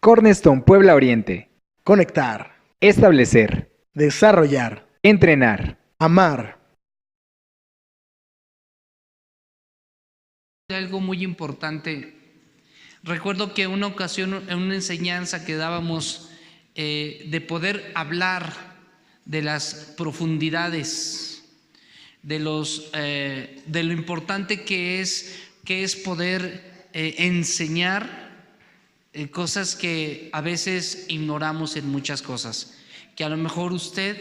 Cornerstone Puebla Oriente. Conectar, Establecer. desarrollar, Entrenar. amar. Algo muy importante. Recuerdo que una ocasión en una enseñanza que dábamos de poder hablar de las profundidades, de lo importante que es poder enseñar cosas que a veces ignoramos en muchas cosas, que a lo mejor usted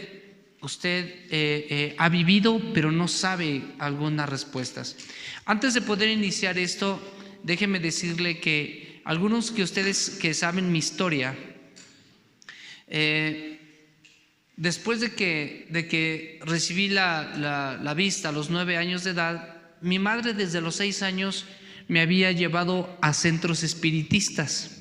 ha vivido, pero no sabe algunas respuestas. Antes de poder iniciar esto, déjeme decirle que algunos de ustedes que saben mi historia, después de que recibí la vista a los 9 años de edad, mi madre desde los 6 años me había llevado a centros espiritistas.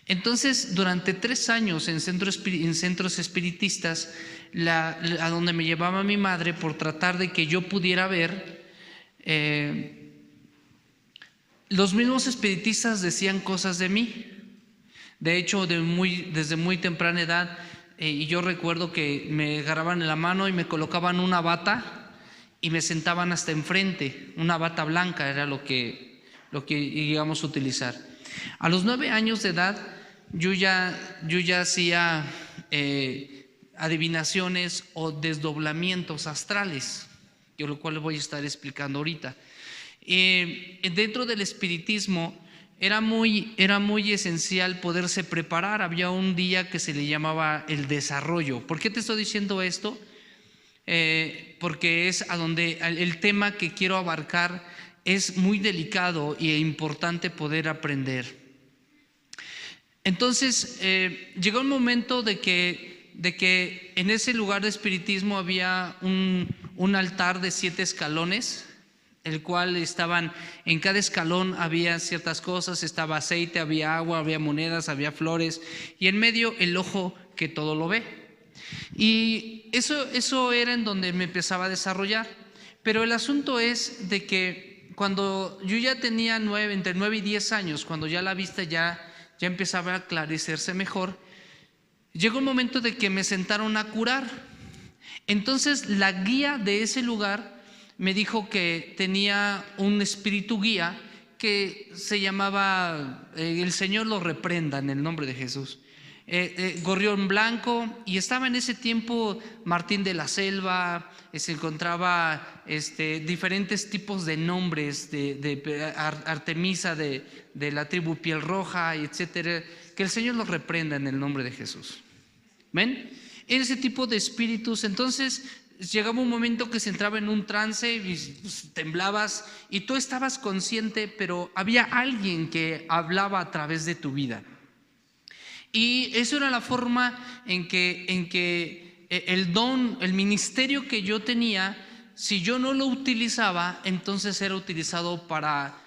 Entonces, durante 3 años en centros espiritistas, a donde me llevaba mi madre por tratar de que yo pudiera ver, los mismos espiritistas decían cosas de mí. De hecho, desde muy temprana edad, y yo recuerdo que me agarraban en la mano y me colocaban una bata y me sentaban hasta enfrente, una bata blanca era lo que íbamos a utilizar. A los 9 años de edad, yo ya hacía adivinaciones o desdoblamientos astrales, lo cual les voy a estar explicando ahorita. Dentro del espiritismo era muy esencial poderse preparar. Había un día que se le llamaba el desarrollo. ¿Por qué te estoy diciendo esto? Porque es a donde el tema que quiero abarcar es muy delicado e importante poder aprender. Entonces llegó un momento de que en ese lugar de espiritismo había un altar de 7 escalones, el cual en cada escalón había ciertas cosas, estaba aceite, había agua, había monedas, había flores, y en medio el ojo que todo lo ve. Y eso era en donde me empezaba a desarrollar. Pero el asunto es de que cuando yo ya tenía entre 9 y 10 años, cuando ya la vista ya empezaba a aclarecerse mejor, llegó un momento de que me sentaron a curar. Entonces la guía de ese lugar me dijo que tenía un espíritu guía que se llamaba, el Señor lo reprenda en el nombre de Jesús, gorrión blanco, y estaba en ese tiempo Martín de la Selva, se encontraba diferentes tipos de nombres de Artemisa de la tribu Piel Roja, etcétera. Que el Señor los reprenda en el nombre de Jesús. ¿Ven? Ese tipo de espíritus. Entonces llegaba un momento que se entraba en un trance y temblabas y tú estabas consciente, pero había alguien que hablaba a través de tu vida. Y eso era la forma en que el don, el ministerio que yo tenía, si yo no lo utilizaba, entonces era utilizado para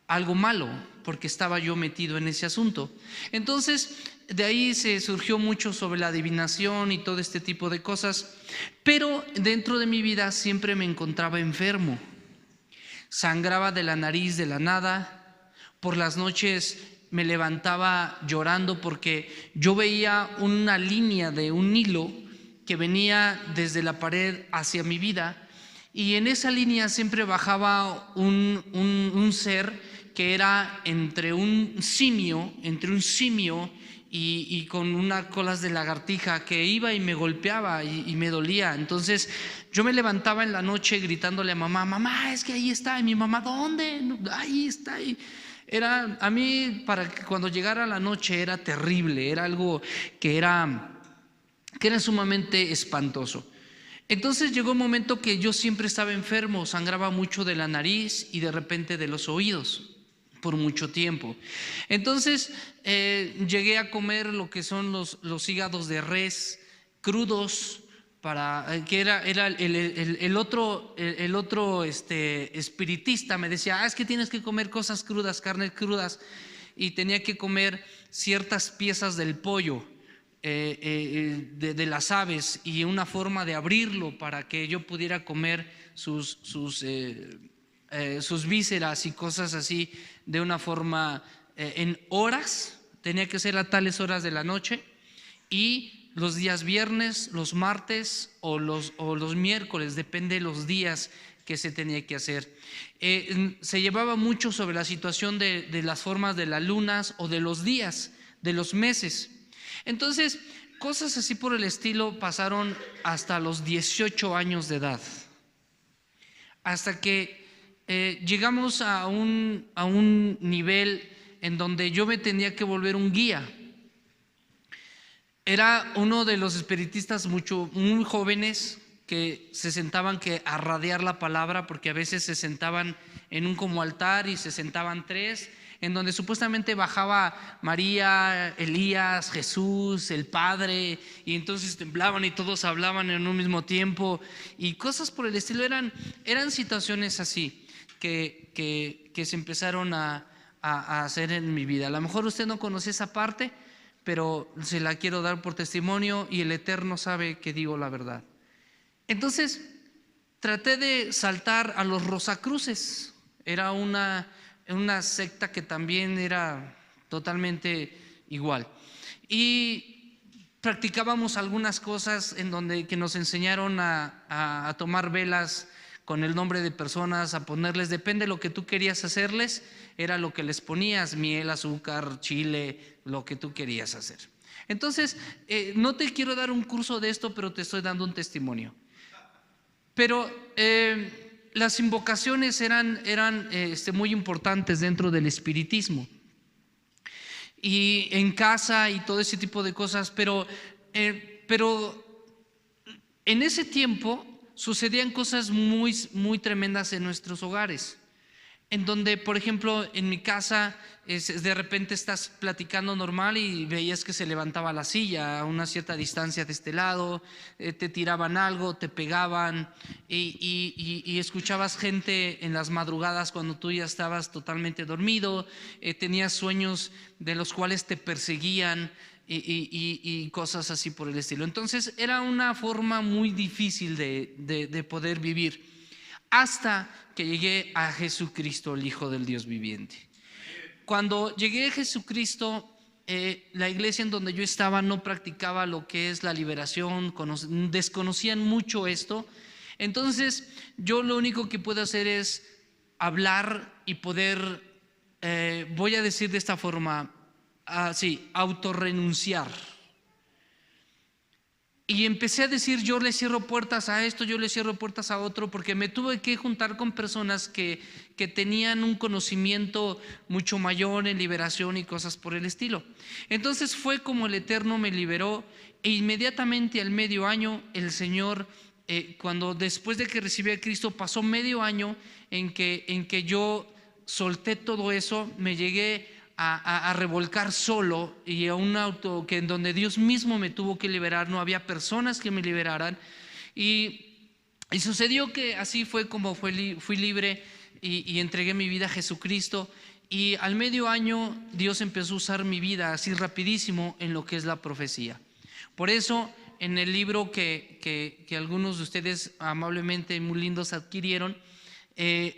algo malo, porque estaba yo metido en ese asunto. Entonces, de ahí se surgió mucho sobre la adivinación y todo este tipo de cosas, pero dentro de mi vida siempre me encontraba enfermo. Sangraba de la nariz de la nada, por las noches me levantaba llorando porque yo veía una línea de un hilo que venía desde la pared hacia mi vida, y en esa línea siempre bajaba un ser que era entre un simio y con unas colas de lagartija, que iba y me golpeaba y me dolía. Entonces yo me levantaba en la noche gritándole a mamá: mamá, es que ahí está. Y mi mamá: ¿dónde? Ahí está. Era, a mí, para que cuando llegara la noche era terrible, era algo que era sumamente espantoso. Entonces llegó un momento que yo siempre estaba enfermo, sangraba mucho de la nariz y de repente de los oídos por mucho tiempo. Entonces llegué a comer lo que son los hígados de res crudos, que era el otro espiritista me decía: es que tienes que comer cosas crudas, carnes crudas, y tenía que comer ciertas piezas del pollo, de las aves, y una forma de abrirlo para que yo pudiera comer sus vísceras y cosas así de una forma en horas, tenía que ser a tales horas de la noche, y los días viernes, los martes o los miércoles, depende de los días que se tenía que hacer. Se llevaba mucho sobre la situación de las formas de las lunas o de los días, de los meses. Entonces, cosas así por el estilo pasaron hasta los 18 años de edad, hasta que llegamos a un nivel en donde yo me tenía que volver un guía. Era uno de los espiritistas muy jóvenes que se sentaban a radiar la palabra, porque a veces se sentaban en un como altar y se sentaban tres, en donde supuestamente bajaba María, Elías, Jesús, el Padre, y entonces temblaban y todos hablaban en un mismo tiempo y cosas por el estilo. Eran situaciones así que se empezaron a hacer en mi vida. A lo mejor usted no conoce esa parte, pero se la quiero dar por testimonio, y el Eterno sabe que digo la verdad. Entonces traté de saltar a los Rosacruces. Era una secta que también era totalmente igual, y practicábamos algunas cosas en donde que nos enseñaron a tomar velas con el nombre de personas, a ponerles, depende de lo que tú querías hacerles, era lo que les ponías: miel, azúcar, chile, lo que tú querías hacer. Entonces, no te quiero dar un curso de esto, pero te estoy dando un testimonio. Pero las invocaciones eran muy importantes dentro del espiritismo, y en casa y todo ese tipo de cosas, pero en ese tiempo sucedían cosas muy, muy tremendas en nuestros hogares, en donde, por ejemplo, en mi casa, de repente estás platicando normal y veías que se levantaba la silla a una cierta distancia de este lado, te tiraban algo, te pegaban, y escuchabas gente en las madrugadas cuando tú ya estabas totalmente dormido, tenías sueños de los cuales te perseguían y cosas así por el estilo. Entonces era una forma muy difícil de poder vivir, hasta que llegué a Jesucristo, el Hijo del Dios viviente. Cuando llegué a Jesucristo, la iglesia en donde yo estaba no practicaba lo que es la liberación, desconocían mucho esto. Entonces yo lo único que puedo hacer es hablar y poder, voy a decir de esta forma, autorrenunciar. Y empecé a decir: yo le cierro puertas a esto, yo le cierro puertas a otro, porque me tuve que juntar con personas que tenían un conocimiento mucho mayor en liberación y cosas por el estilo. Entonces fue como el Eterno me liberó, e inmediatamente al medio año el Señor, cuando después de que recibí a Cristo, pasó medio año en que yo solté todo eso, me llegué a revolcar solo, y a un auto que en donde Dios mismo me tuvo que liberar, no había personas que me liberaran, y sucedió que así fue como fui libre y entregué mi vida a Jesucristo. Y al medio año Dios empezó a usar mi vida así rapidísimo en lo que es la profecía. Por eso en el libro que algunos de ustedes amablemente muy lindos adquirieron,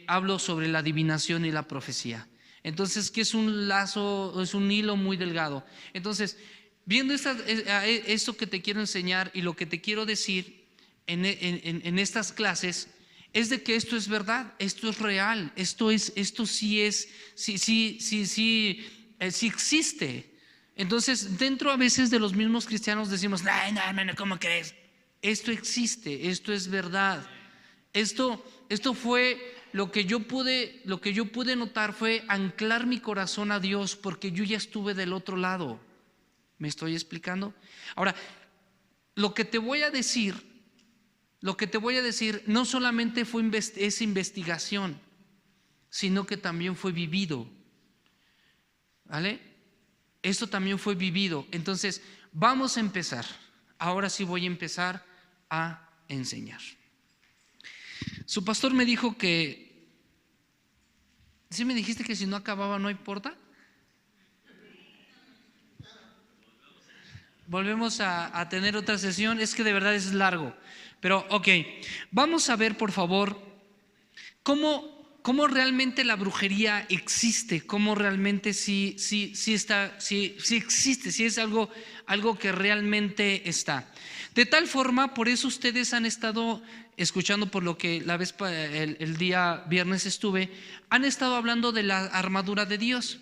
hablo sobre la adivinación y la profecía. Entonces, que es un lazo, es un hilo muy delgado. Entonces, viendo esto que te quiero enseñar y lo que te quiero decir en estas clases, es de que esto es verdad, esto es real, esto sí existe. Entonces, dentro a veces de los mismos cristianos decimos: no, ¿cómo crees? Esto existe, esto es verdad. Esto fue lo que yo pude notar, fue anclar mi corazón a Dios, porque yo ya estuve del otro lado. ¿Me estoy explicando? Ahora, lo que te voy a decir no solamente es investigación, sino que también fue vivido. ¿Vale? Esto también fue vivido. Entonces, vamos a empezar. Ahora sí voy a empezar a enseñar. Su pastor me dijo que, ¿sí me dijiste que si no acababa no importa? Volvemos a tener otra sesión. Es que de verdad es largo, pero ok. Vamos a ver, por favor, cómo cómo realmente la brujería existe, cómo realmente sí existe, sí es algo que realmente está. De tal forma, por eso ustedes han estado escuchando, por lo que el día viernes han estado hablando de la armadura de Dios.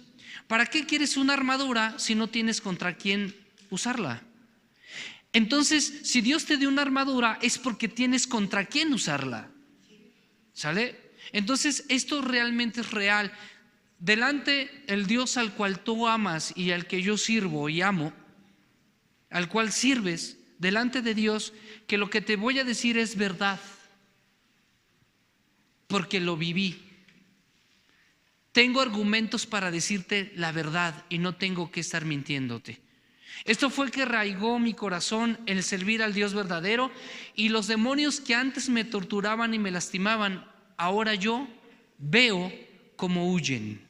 ¿Para qué quieres una armadura si no tienes contra quién usarla? Entonces, si Dios te dio una armadura es porque tienes contra quién usarla. ¿Sale? Entonces, esto realmente es real. Delante el Dios al cual tú amas y al que yo sirvo y amo, al cual sirves, delante de Dios, que lo que te voy a decir es verdad, porque lo viví. Tengo argumentos para decirte la verdad y no tengo que estar mintiéndote. Esto fue que arraigó mi corazón el servir al Dios verdadero, y los demonios que antes me torturaban y me lastimaban, ahora yo veo cómo huyen.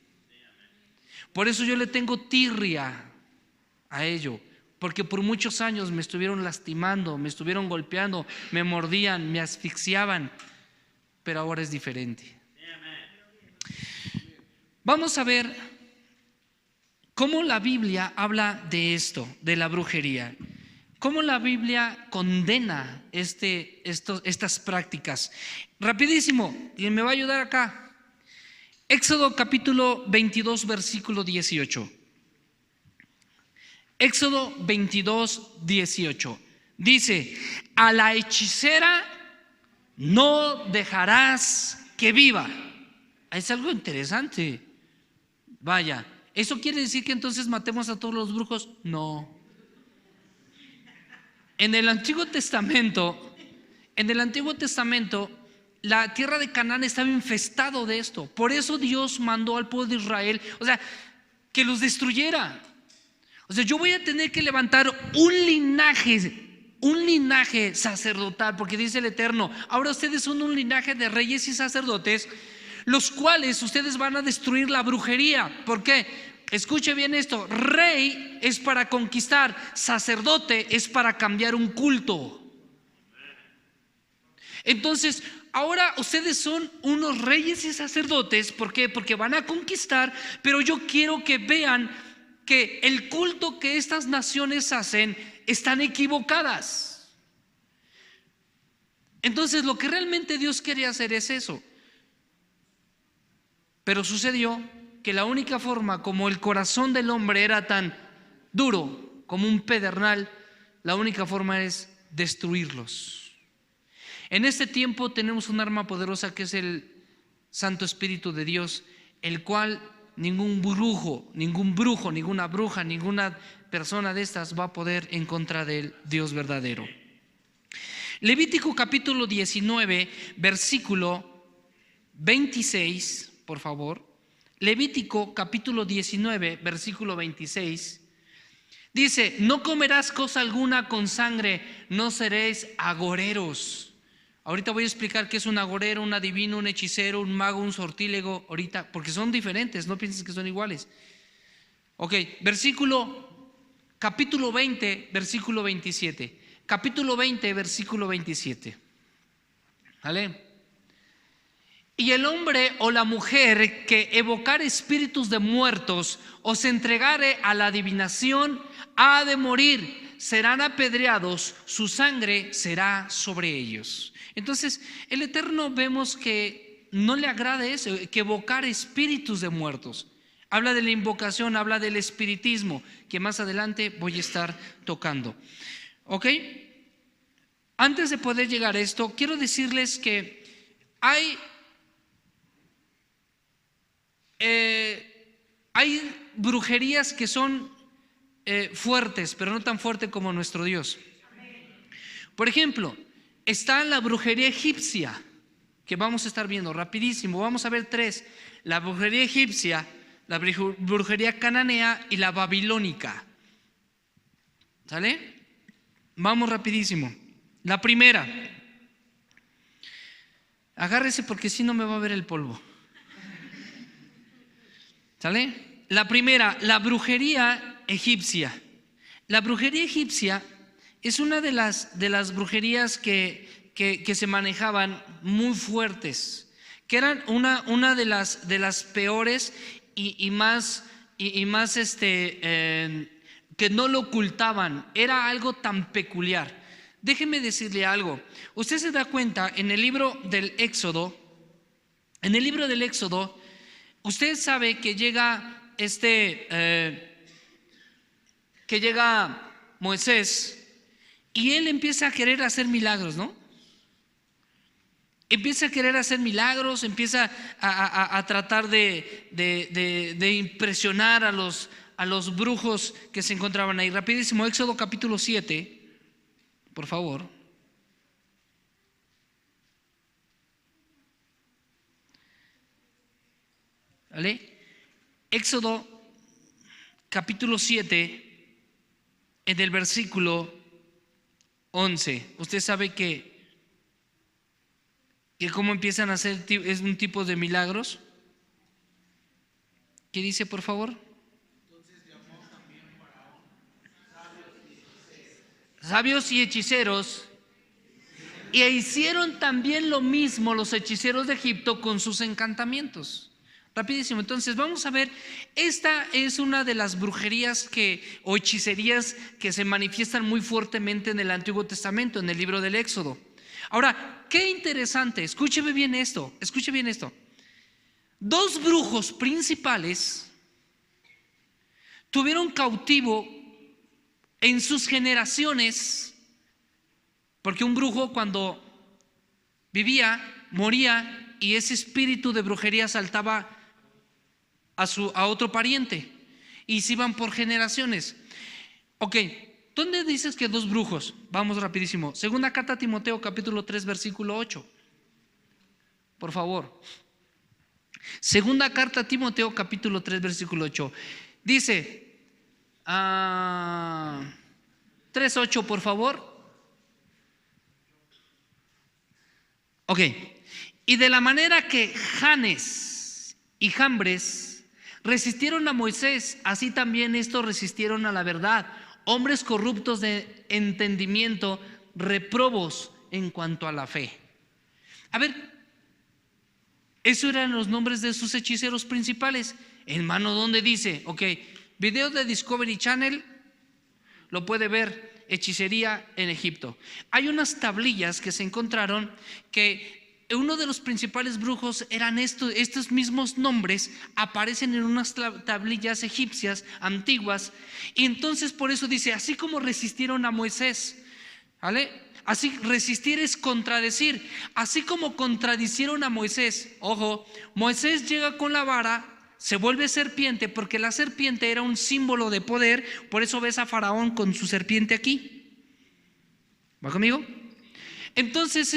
Por eso yo le tengo tirria a ello, porque por muchos años me estuvieron lastimando, me estuvieron golpeando, me mordían, me asfixiaban, pero ahora es diferente. Vamos a ver cómo la Biblia habla de esto, de la brujería. Cómo la Biblia condena estas prácticas. Rapidísimo, y me va a ayudar acá. Éxodo capítulo 22, versículo 18. Éxodo 22, 18. Dice: a la hechicera no dejarás que viva. Es algo interesante. Vaya, ¿eso quiere decir que entonces matemos a todos los brujos? No. En el Antiguo Testamento, la tierra de Canaán estaba infestado de esto. Por eso Dios mandó al pueblo de Israel, que los destruyera. Yo voy a tener que levantar un linaje sacerdotal, porque dice el Eterno: ahora ustedes son un linaje de reyes y sacerdotes, los cuales ustedes van a destruir la brujería. ¿Por qué? Escuche bien esto: rey es para conquistar, sacerdote es para cambiar un culto. Entonces, ahora ustedes son unos reyes y sacerdotes. ¿Por qué? Porque van a conquistar, pero yo quiero que vean que el culto que estas naciones hacen están equivocadas. Entonces, lo que realmente Dios quería hacer es eso. Pero sucedió que la única forma, como el corazón del hombre era tan duro como un pedernal, la única forma es destruirlos. En este tiempo tenemos un arma poderosa que es el Santo Espíritu de Dios, el cual ningún brujo, ninguna bruja, ninguna persona de estas va a poder en contra del Dios verdadero. Levítico capítulo 19, versículo 26, por favor. Levítico capítulo 19, versículo 26. Dice: no comerás cosa alguna con sangre, no seréis agoreros. Ahorita voy a explicar qué es un agorero, un adivino, un hechicero, un mago, un sortílego, ahorita, porque son diferentes, no pienses que son iguales. Ok, capítulo 20, versículo 27. Capítulo 20, versículo 27. ¿Vale? Y el hombre o la mujer que evocare espíritus de muertos o se entregare a la adivinación ha de morir, serán apedreados, su sangre será sobre ellos. Entonces, el Eterno vemos que no le agrada eso, que evocar espíritus de muertos. Habla de la invocación, habla del espiritismo, que más adelante voy a estar tocando. ¿Ok? Antes de poder llegar a esto, quiero decirles que hay brujerías que son fuertes, pero no tan fuertes como nuestro Dios. Por ejemplo, está la brujería egipcia, que vamos a estar viendo rapidísimo. Vamos a ver tres: la brujería egipcia, la brujería cananea y la babilónica. ¿Sale? Vamos rapidísimo. La primera, agárrese porque si no me va a ver el polvo. ¿Sale? La primera, la brujería egipcia. La brujería egipcia es una de las brujerías que se manejaban muy fuertes, que eran una de las peores y más que no lo ocultaban. Era algo tan peculiar. Déjeme decirle algo. Usted se da cuenta en el libro del Éxodo. Usted sabe que llega Moisés y él empieza a querer hacer milagros, ¿no? Empieza a querer hacer milagros, empieza a tratar de impresionar a los brujos que se encontraban ahí. Rapidísimo, Éxodo capítulo 7, por favor. ¿Vale? Éxodo capítulo 7, en el versículo 11. Usted sabe que cómo empiezan a hacer es un tipo de milagros. ¿Qué dice, por favor? Sabios y hechiceros, y hicieron también lo mismo los hechiceros de Egipto con sus encantamientos. Rapidísimo, entonces vamos a ver, esta es una de las brujerías o hechicerías que se manifiestan muy fuertemente en el Antiguo Testamento, en el libro del Éxodo. Ahora, qué interesante, escúcheme bien esto. Dos brujos principales tuvieron cautivo en sus generaciones, porque un brujo cuando vivía, moría, y ese espíritu de brujería saltaba a otro pariente, y se iban por generaciones. Ok, ¿dónde dices que dos brujos? Vamos rapidísimo. Segunda carta a Timoteo capítulo 3 versículo 8. Por favor. Segunda carta a Timoteo capítulo 3 versículo 8. Dice 3:8, por favor. Ok. Y de la manera que Janes y Jambres resistieron a Moisés, así también estos resistieron a la verdad. Hombres corruptos de entendimiento, reprobos en cuanto a la fe. A ver, esos eran los nombres de sus hechiceros principales. Hermano, ¿dónde dice? Ok, video de Discovery Channel, lo puede ver, hechicería en Egipto. Hay unas tablillas que se encontraron que uno de los principales brujos eran estos mismos nombres, aparecen en unas tablillas egipcias antiguas, y entonces por eso dice, así como resistieron a Moisés, ¿vale? Así resistir es contradecir, así como contradicieron a Moisés. Ojo, Moisés llega con la vara, se vuelve serpiente, porque la serpiente era un símbolo de poder, por eso ves a Faraón con su serpiente aquí. ¿Va conmigo? Entonces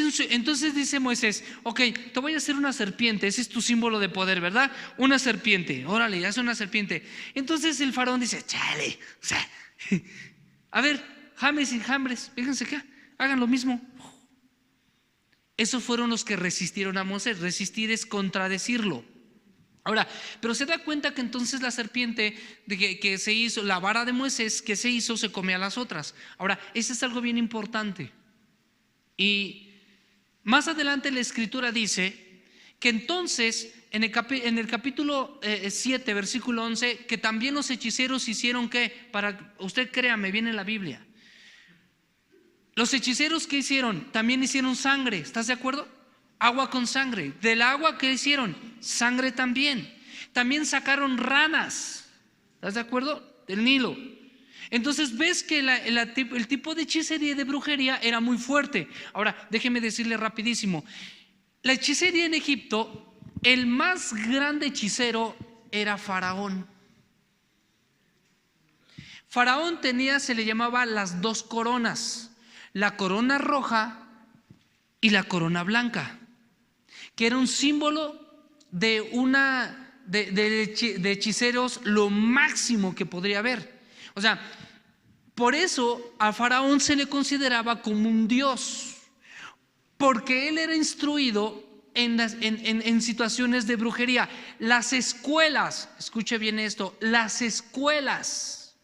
dice Moisés, ok, te voy a hacer una serpiente, ese es tu símbolo de poder, ¿verdad? Una serpiente, órale, hace una serpiente. Entonces el faraón dice, chale, o sea, a ver, James y Jambres, fíjense que hagan lo mismo. Esos fueron los que resistieron a Moisés. Resistir es contradecirlo. Ahora, pero se da cuenta que entonces la serpiente que se hizo, la vara de Moisés que se hizo, se come a las otras. Ahora, eso es algo bien importante. Y más adelante la escritura dice que entonces en el capítulo 7 versículo 11, que también los hechiceros hicieron que, para usted créame, viene en la Biblia. Los hechiceros, ¿qué hicieron? También hicieron sangre, ¿estás de acuerdo? Agua con sangre. Del agua, ¿qué hicieron? Sangre también. También sacaron ranas, ¿estás de acuerdo? Del Nilo. Entonces ves que el tipo de hechicería y de brujería era muy fuerte. Ahora, déjeme decirle rapidísimo. La hechicería en Egipto, el más grande hechicero era Faraón. Faraón se le llamaba las dos coronas, la corona roja y la corona blanca, que era un símbolo de hechiceros lo máximo que podría haber. O sea, por eso a Faraón se le consideraba como un dios, porque él era instruido en situaciones de brujería. Las escuelas, escuche bien esto, las escuelas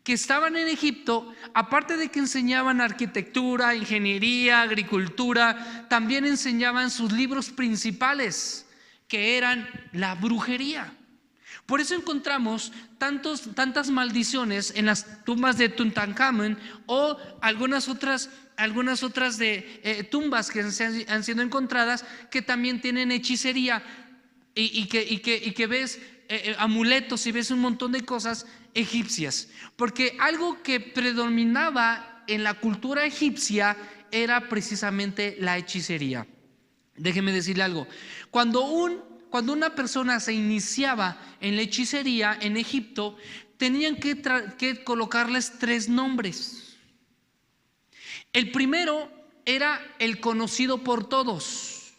que estaban en Egipto, aparte de que enseñaban arquitectura, ingeniería, agricultura, también enseñaban sus libros principales, que eran la brujería. Por eso encontramos tantas maldiciones en las tumbas de Tutankamón o algunas otras tumbas que han sido encontradas que también tienen hechicería y que ves amuletos y ves un montón de cosas egipcias. Porque algo que predominaba en la cultura egipcia era precisamente la hechicería. Déjeme decirle algo. Cuando una persona se iniciaba en la hechicería en Egipto, tenían que colocarles 3 nombres. El primero era el conocido por todos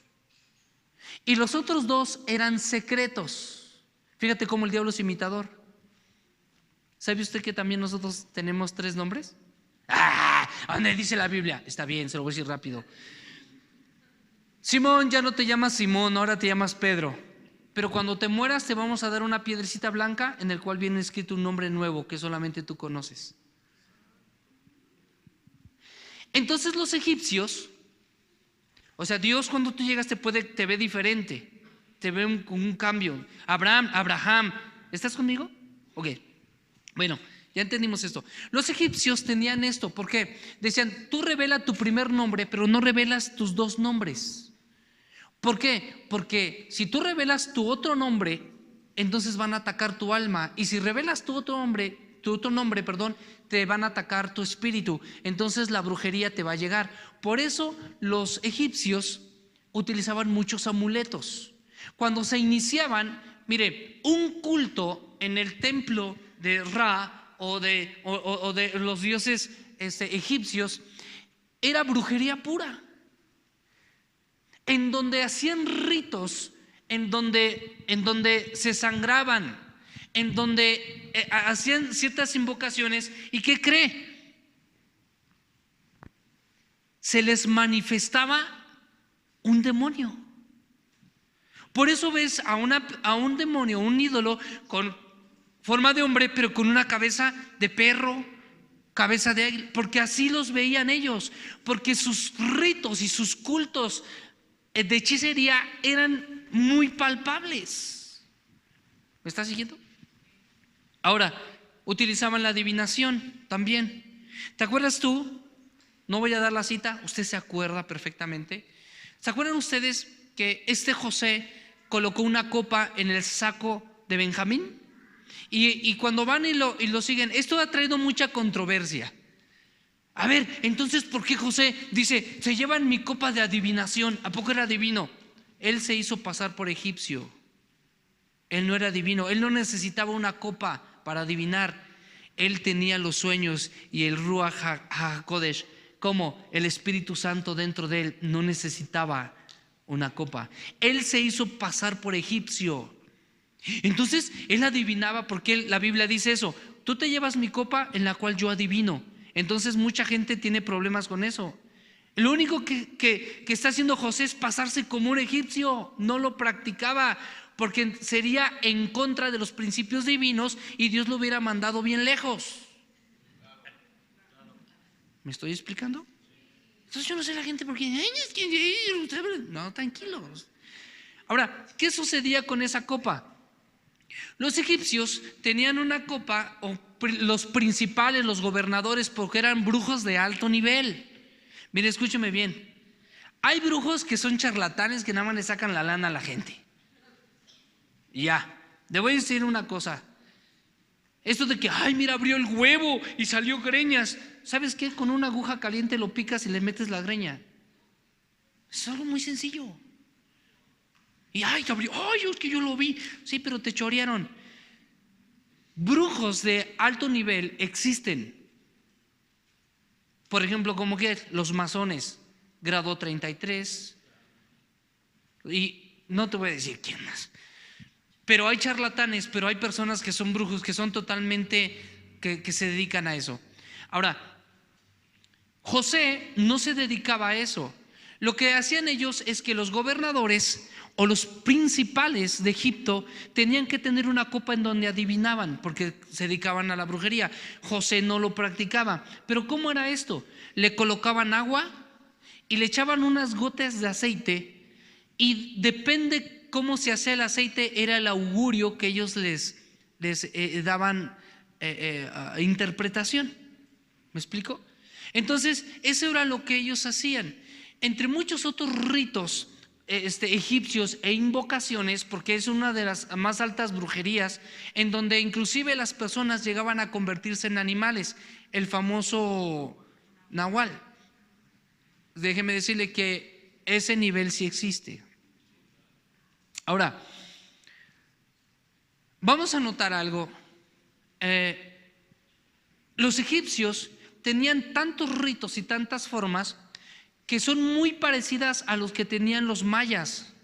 y los otros 2 eran secretos. Fíjate cómo el diablo es imitador. ¿Sabe usted que también nosotros tenemos 3 nombres? ¿Dónde dice la Biblia? Está bien, se lo voy a decir rápido. Simón, ya no te llamas Simón, ahora te llamas Pedro. Pero cuando te mueras te vamos a dar una piedrecita blanca en el cual viene escrito un nombre nuevo que solamente tú conoces. Entonces los egipcios, o sea, Dios cuando tú llegas te ve diferente, te ve un cambio. Abraham, ¿estás conmigo? Ok, bueno, ya entendimos esto. Los egipcios tenían esto, ¿por qué? Decían, tú revela tu primer nombre, pero no revelas tus 2 nombres. ¿Por qué? Porque si tú revelas tu otro nombre, entonces van a atacar tu alma. Y si revelas tu otro nombre, te van a atacar tu espíritu. Entonces la brujería te va a llegar. Por eso los egipcios utilizaban muchos amuletos. Cuando se iniciaban, mire, un culto en el templo de Ra o de los dioses egipcios era brujería pura, en donde hacían ritos, en donde se sangraban, en donde hacían ciertas invocaciones. ¿Y qué cree? Se les manifestaba un demonio. Por eso ves a un demonio, un ídolo con forma de hombre, pero con una cabeza de perro, cabeza de águila, porque así los veían ellos, porque sus ritos y sus cultos de hechicería eran muy palpables. ¿Me estás siguiendo? Ahora, utilizaban la adivinación también. ¿Te acuerdas tú? No voy a dar la cita, usted se acuerda perfectamente. ¿Se acuerdan ustedes que José colocó una copa en el saco de Benjamín? Y cuando van y lo siguen, esto ha traído mucha controversia. A ver, entonces, ¿por qué José dice, se llevan mi copa de adivinación? ¿A poco era adivino? Él se hizo pasar por egipcio. Él no era adivino, él no necesitaba una copa para adivinar. Él tenía los sueños y el Ruach HaKodesh, como el Espíritu Santo dentro de él, no necesitaba una copa. Él se hizo pasar por egipcio. Entonces, él adivinaba, porque la Biblia dice eso: tú te llevas mi copa en la cual yo adivino. Entonces mucha gente tiene problemas con eso. Lo único que está haciendo José es pasarse como un egipcio. No lo practicaba porque sería en contra de los principios divinos y Dios lo hubiera mandado bien lejos. ¿Me estoy explicando? Entonces yo no sé la gente por qué. No, tranquilos. Ahora, ¿qué sucedía con esa copa? Los egipcios tenían una copa, o los principales, los gobernadores, porque eran brujos de alto nivel. Mire, escúcheme bien. Hay brujos que son charlatanes, que nada más le sacan la lana a la gente. Y ya, le voy a decir una cosa. Esto de que, ay, mira, abrió el huevo y salió greñas. ¿Sabes qué? Con una aguja caliente lo picas y le metes la greña. Es algo muy sencillo. Y ay, abrió, ay, es que yo lo vi. Sí, pero te chorearon. Brujos de alto nivel existen. Por ejemplo, como que los masones, grado 33. Y no te voy a decir quién más. Pero hay charlatanes, pero hay personas que son brujos, que son totalmente, que se dedican a eso. Ahora, José no se dedicaba a eso. Lo que hacían ellos es que los gobernadores o los principales de Egipto tenían que tener una copa en donde adivinaban, porque se dedicaban a la brujería. José no lo practicaba. Pero ¿cómo era esto? Le colocaban agua y le echaban unas gotas de aceite, y depende cómo se hacía el aceite, era el augurio que ellos les daban interpretación. ¿Me explico? Entonces, eso era lo que ellos hacían. Entre muchos otros ritos egipcios e invocaciones, porque es una de las más altas brujerías, en donde inclusive las personas llegaban a convertirse en animales, el famoso nahual. Déjeme decirle que ese nivel sí existe. Ahora, vamos a notar algo. Los egipcios tenían tantos ritos y tantas formas que son muy parecidas a los que tenían los mayas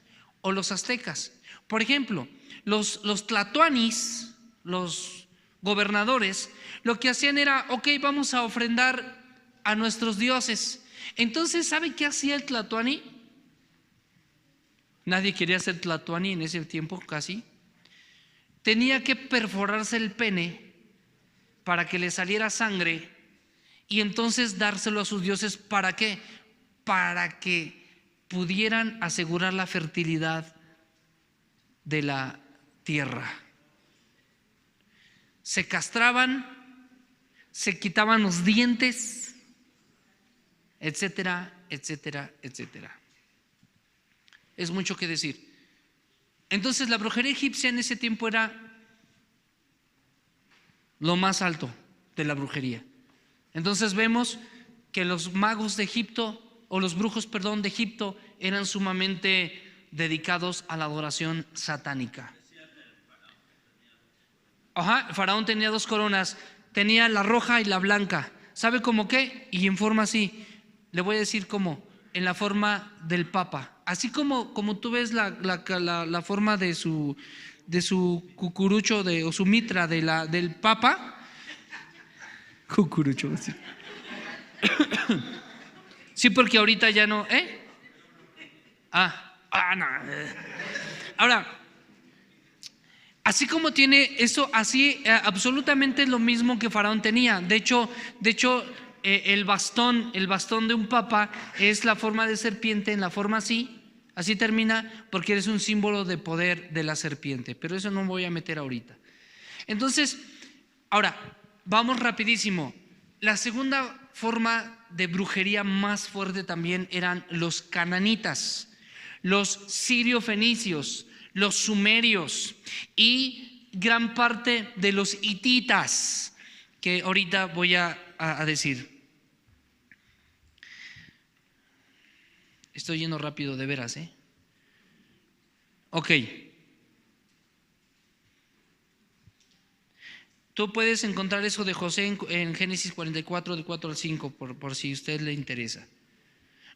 o los aztecas. Por ejemplo, los tlatoanis, los gobernadores, lo que hacían era, ok, vamos a ofrendar a nuestros dioses. Entonces, ¿sabe qué hacía el tlatoani? Nadie quería ser tlatoani en ese tiempo, casi. Tenía que perforarse el pene para que le saliera sangre y entonces dárselo a sus dioses. ¿Para qué? Para que pudieran asegurar la fertilidad de la tierra. Se castraban, se quitaban los dientes, etcétera, etcétera, etcétera. Es mucho que decir. Entonces la brujería egipcia en ese tiempo era lo más alto de la brujería. Entonces vemos que los magos de Egipto, o los brujos, perdón, de Egipto, eran sumamente dedicados a la adoración satánica. Ajá, el faraón tenía dos coronas, tenía la roja y la blanca. ¿Sabe cómo qué? Y en forma así, le voy a decir cómo, en la forma del papa. Así como tú ves la forma de su cucurucho o su mitra del papa. Cucurucho, sí. Sí, porque ahorita ya no, no. Ahora, así como tiene eso, así absolutamente lo mismo que Faraón tenía. De hecho, el bastón de un papa es la forma de serpiente, en la forma así termina, porque es un símbolo de poder de la serpiente. Pero eso no me voy a meter ahorita. Entonces, ahora, vamos rapidísimo. La segunda forma de brujería más fuerte también eran los cananitas, los sirio-fenicios, los sumerios y gran parte de los hititas, que ahorita voy a decir. Estoy yendo rápido de veras, Ok. Tú puedes encontrar eso de José en Génesis 44, del 4 al 5, por si a usted le interesa.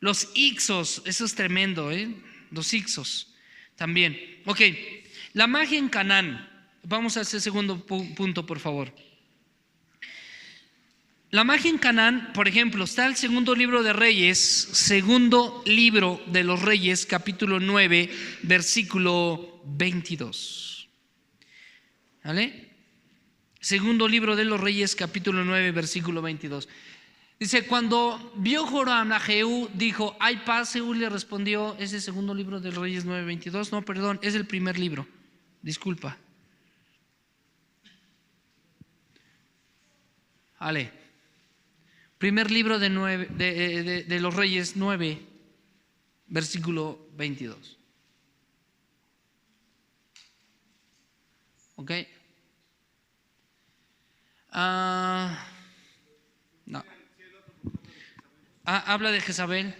Los Ixos, eso es tremendo, los Ixos también. Ok, la magia en Canaán. Vamos a ese segundo punto, por favor. La magia en Canaán, por ejemplo, está el segundo libro de Reyes, segundo libro de los Reyes, capítulo 9, versículo 22. ¿Vale? Segundo libro de los Reyes, capítulo 9, versículo 22. Dice, cuando vio Joram a Jehú, dijo, ¿hay paz? Jehú le respondió, ¿es el segundo libro de los Reyes 9, 22? No, perdón, es el primer libro. Disculpa. Vale. Primer libro de los Reyes 9, versículo 22. ¿Ok? No. Habla de Jezabel.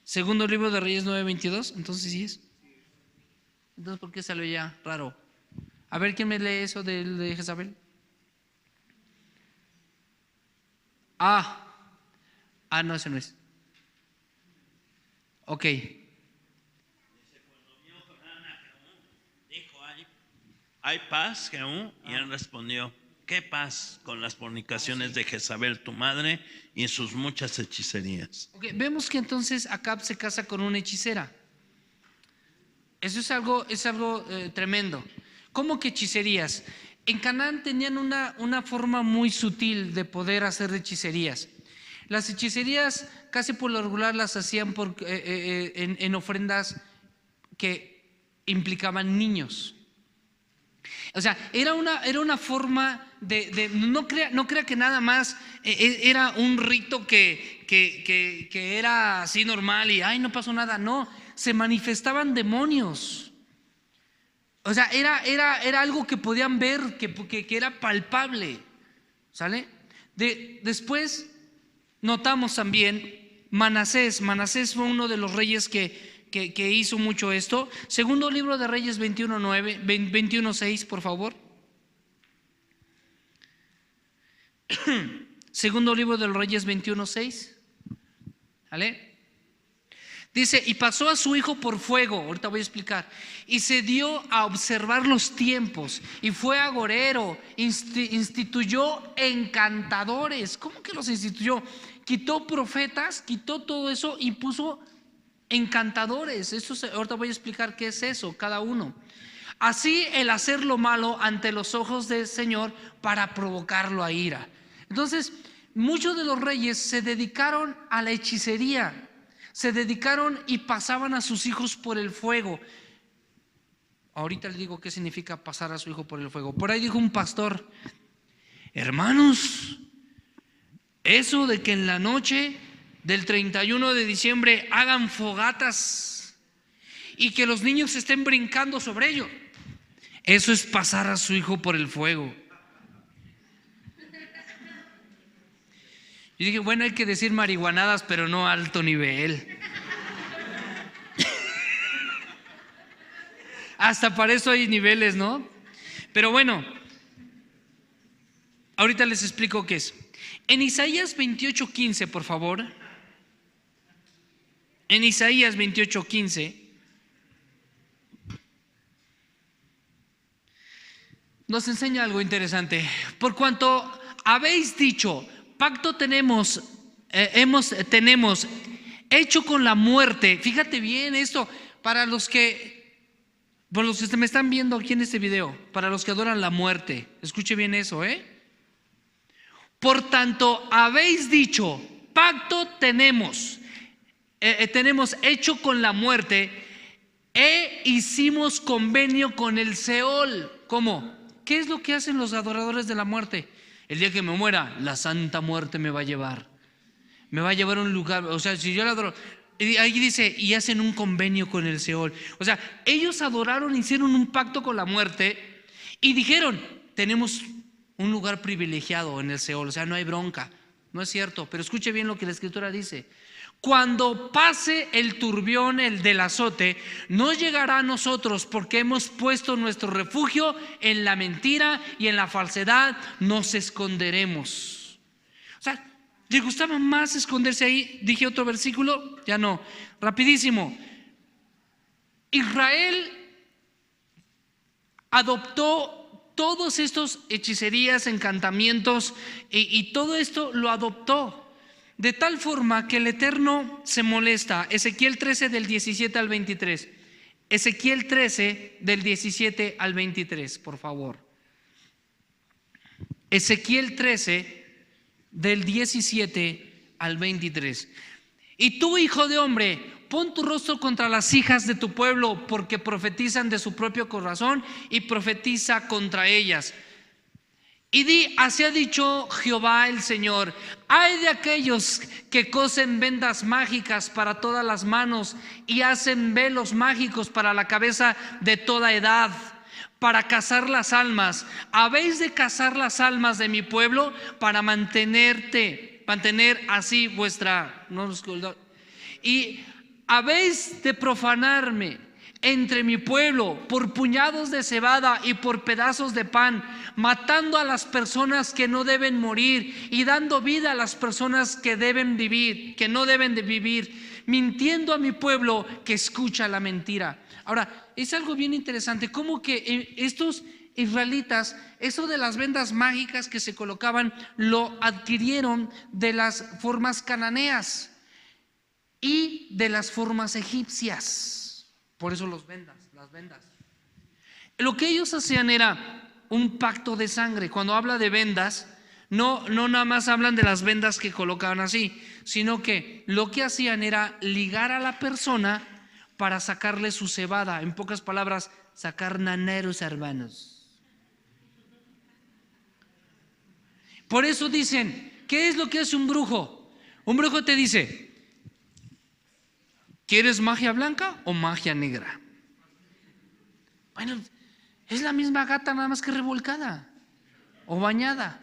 Segundo libro de Reyes 9:22. Entonces sí es. Entonces, ¿por qué salió ya raro? A ver, ¿quién me lee eso de Jezabel? No, ese no es. Ok. Dijo, ¿hay paz, Jehú? Y él respondió, ¿Qué paz con las fornicaciones de Jezabel tu madre y sus muchas hechicerías? Okay, vemos que entonces Acab se casa con una hechicera. Eso es algo tremendo. ¿Cómo que hechicerías? En Canaán tenían una forma muy sutil de poder hacer hechicerías. Las hechicerías casi por lo regular las hacían en ofrendas que implicaban niños. O sea, era una forma de no crea que nada más era un rito que era así normal y ay, no pasó nada. No, se manifestaban demonios. O sea, era algo que podían ver, que era palpable. ¿Sale? Después notamos también Manasés. Manasés fue uno de los reyes que hizo mucho esto. Segundo libro de Reyes 21:6, por favor. Segundo libro de los Reyes 21:6. ¿Vale? Dice, y pasó a su hijo por fuego, ahorita voy a explicar, y se dio a observar los tiempos, y fue agorero, instituyó encantadores. ¿Cómo que los instituyó? Quitó profetas, quitó todo eso y puso encantadores. Ahorita voy a explicar qué es eso, cada uno. Así el hacer lo malo ante los ojos del Señor para provocarlo a ira. Entonces, muchos de los reyes se dedicaron a la hechicería. Se dedicaron y pasaban a sus hijos por el fuego. Ahorita les digo qué significa pasar a su hijo por el fuego. Por ahí dijo un pastor: hermanos, eso de que en la noche del 31 de diciembre hagan fogatas y que los niños estén brincando sobre ello, eso es pasar a su hijo por el fuego. Yo dije, bueno, hay que decir marihuanadas, pero no a alto nivel. Hasta para eso hay niveles, ¿no? Pero bueno, ahorita les explico qué es. En Isaías 28:15, por favor. En Isaías 28:15 nos enseña algo interesante. Por cuanto habéis dicho, pacto tenemos hecho con la muerte. Fíjate bien esto, por los que me están viendo aquí en este video, para los que adoran la muerte, escuche bien eso, Por tanto, habéis dicho, pacto tenemos hecho con la muerte, hicimos convenio con el Seol. ¿Cómo? ¿Qué es lo que hacen los adoradores de la muerte? El día que me muera, la santa muerte me va a llevar a un lugar. O sea, si yo la adoro, ahí dice, y hacen un convenio con el Seol. O sea, ellos adoraron, hicieron un pacto con la muerte y dijeron, tenemos un lugar privilegiado en el Seol. O sea, no hay bronca. No es cierto, pero escuche bien lo que la Escritura dice. Cuando pase el turbión, el del azote, no llegará a nosotros, porque hemos puesto nuestro refugio en la mentira y en la falsedad nos esconderemos. O sea, ¿les gustaba más esconderse ahí? Dije otro versículo, ya no, rapidísimo. Israel adoptó todos estos hechicerías, encantamientos y todo esto lo adoptó. De tal forma que el Eterno se molesta. Ezequiel 13 del 17 al 23. Ezequiel 13 del 17 al 23, por favor. Ezequiel 13 del 17 al 23. Y tú, hijo de hombre, pon tu rostro contra las hijas de tu pueblo, porque profetizan de su propio corazón, y profetiza contra ellas. Y di, así ha dicho Jehová el Señor: hay de aquellos que cosen vendas mágicas para todas las manos y hacen velos mágicos para la cabeza de toda edad, para cazar las almas. Habéis de cazar las almas de mi pueblo para mantener así vuestra... Y habéis de profanarme entre mi pueblo por puñados de cebada y por pedazos de pan, matando a las personas que no deben morir y dando vida a las personas que deben vivir, que no deben de vivir, mintiendo a mi pueblo que escucha la mentira. Ahora, es algo bien interesante, como que estos israelitas, eso de las vendas mágicas que se colocaban, lo adquirieron de las formas cananeas y de las formas egipcias. Por eso las vendas. Lo que ellos hacían era un pacto de sangre. Cuando habla de vendas, no nada más hablan de las vendas que colocaban así, sino que lo que hacían era ligar a la persona para sacarle su cebada. En pocas palabras, sacar naneros, hermanos. Por eso dicen, ¿qué es lo que hace un brujo? Un brujo te dice, ¿quieres magia blanca o magia negra? Bueno, es la misma gata, nada más que revolcada o bañada.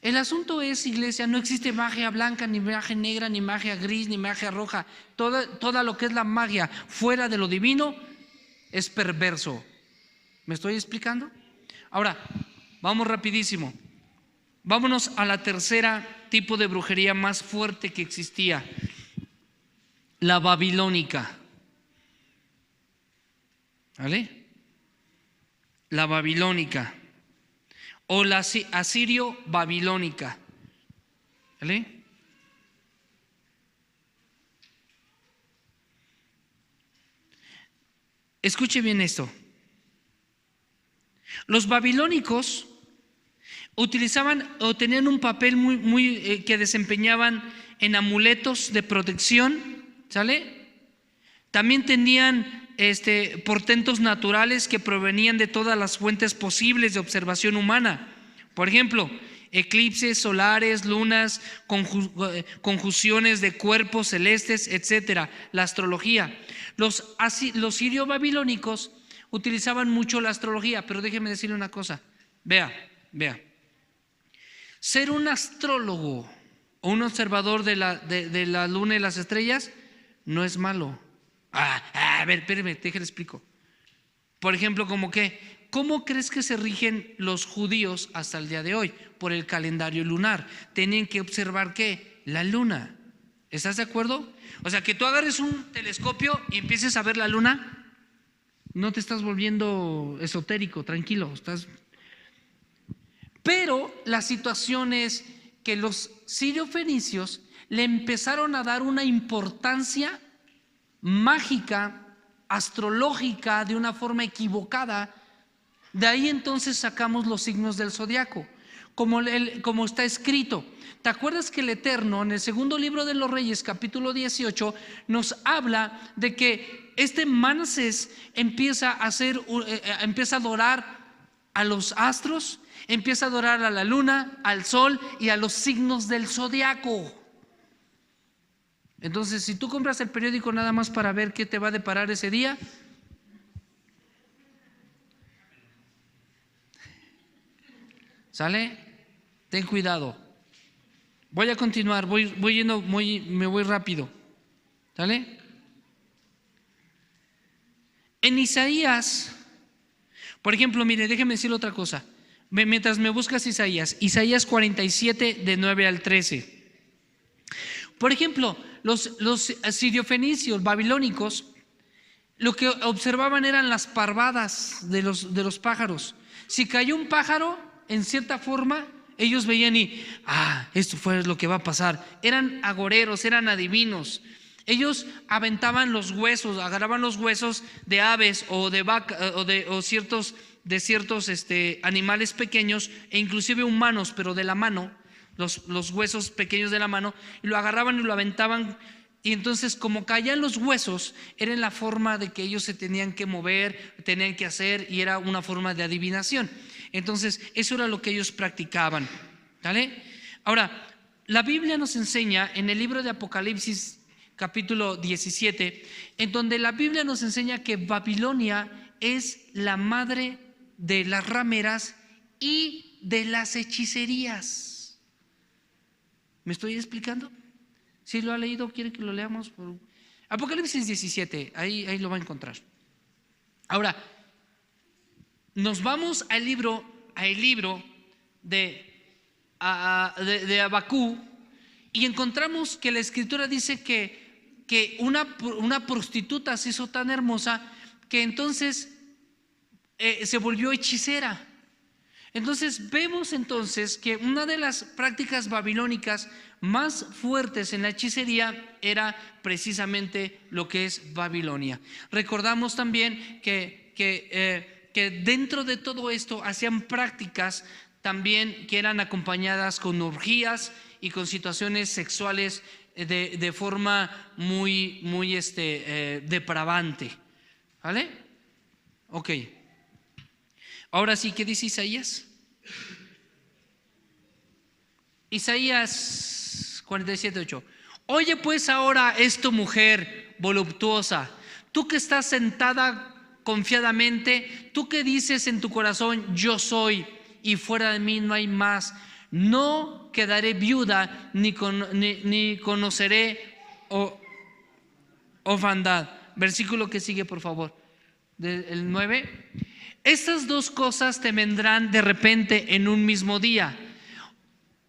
El asunto es, iglesia, no existe magia blanca, ni magia negra, ni magia gris, ni magia roja. Toda lo que es la magia fuera de lo divino es perverso. ¿Me estoy explicando? Ahora, vamos rapidísimo. Vámonos a la tercera tipo de brujería más fuerte que existía, la babilónica. ¿Vale? La babilónica o la asirio-babilónica. ¿Vale? Escuche bien esto. Los babilónicos utilizaban o tenían un papel muy que desempeñaban en amuletos de protección, ¿sale? También tenían portentos naturales que provenían de todas las fuentes posibles de observación humana. Por ejemplo, eclipses solares, lunas, conjunciones de cuerpos celestes, etcétera. La astrología. Los sirio-babilónicos utilizaban mucho la astrología, pero déjeme decirle una cosa. Vea. Ser un astrólogo o un observador de la luna y las estrellas no es malo. A ver, espérame, déjale explico. Por ejemplo, ¿cómo crees que se rigen los judíos hasta el día de hoy? Por el calendario lunar. Tienen que observar ¿qué? La luna. ¿Estás de acuerdo? O sea, que tú agarres un telescopio y empieces a ver la luna, no te estás volviendo esotérico, tranquilo, Pero la situación es que los sirio-fenicios le empezaron a dar una importancia mágica, astrológica, de una forma equivocada. De ahí entonces sacamos los signos del zodiaco, como está escrito. ¿Te acuerdas que el Eterno en el segundo libro de los Reyes, capítulo 18, nos habla de que Manasés empieza a adorar a los astros, empieza a adorar a la luna, al sol y a los signos del zodiaco? Entonces, si tú compras el periódico nada más para ver qué te va a deparar ese día, ¿sale? Ten cuidado. Voy a continuar, me voy rápido. ¿Sale? En Isaías, por ejemplo, mire, déjeme decirle otra cosa. Mientras me buscas Isaías 47, de 9 al 13. Por ejemplo, los sirio-fenicios babilónicos, lo que observaban eran las parvadas de los pájaros. Si cayó un pájaro, en cierta forma, ellos veían esto fue lo que va a pasar. Eran agoreros, eran adivinos. Ellos aventaban los huesos, agarraban los huesos de aves o de vaca o ciertos animales pequeños, e inclusive humanos, pero de la mano, los huesos pequeños de la mano, y lo agarraban y lo aventaban. Y entonces, como caían los huesos, era en la forma de que ellos se tenían que mover, tenían que hacer, y era una forma de adivinación. Entonces, eso era lo que ellos practicaban. ¿Vale? Ahora, la Biblia nos enseña en el libro de Apocalipsis, capítulo 17, en donde la Biblia nos enseña que Babilonia es la madre de las rameras y de las hechicerías. ¿Me estoy explicando? Si lo ha leído, quiere que lo leamos. Apocalipsis 17, ahí lo va a encontrar. Ahora, nos vamos al libro de Abacú, y encontramos que la escritura dice que una prostituta se hizo tan hermosa que entonces se volvió hechicera. Entonces vemos entonces que una de las prácticas babilónicas más fuertes en la hechicería era precisamente lo que es Babilonia. Recordamos también que dentro de todo esto hacían prácticas también que eran acompañadas con orgías y con situaciones sexuales de forma muy depravante. ¿Vale? Ok. Ahora sí, ¿qué dice Isaías? Isaías 47:8. Oye pues ahora esto, mujer voluptuosa, tú que estás sentada confiadamente, tú que dices en tu corazón, yo soy y fuera de mí no hay más, no quedaré viuda ni conoceré orfandad. Versículo que sigue, por favor, el 9. Estas dos cosas te vendrán de repente en un mismo día.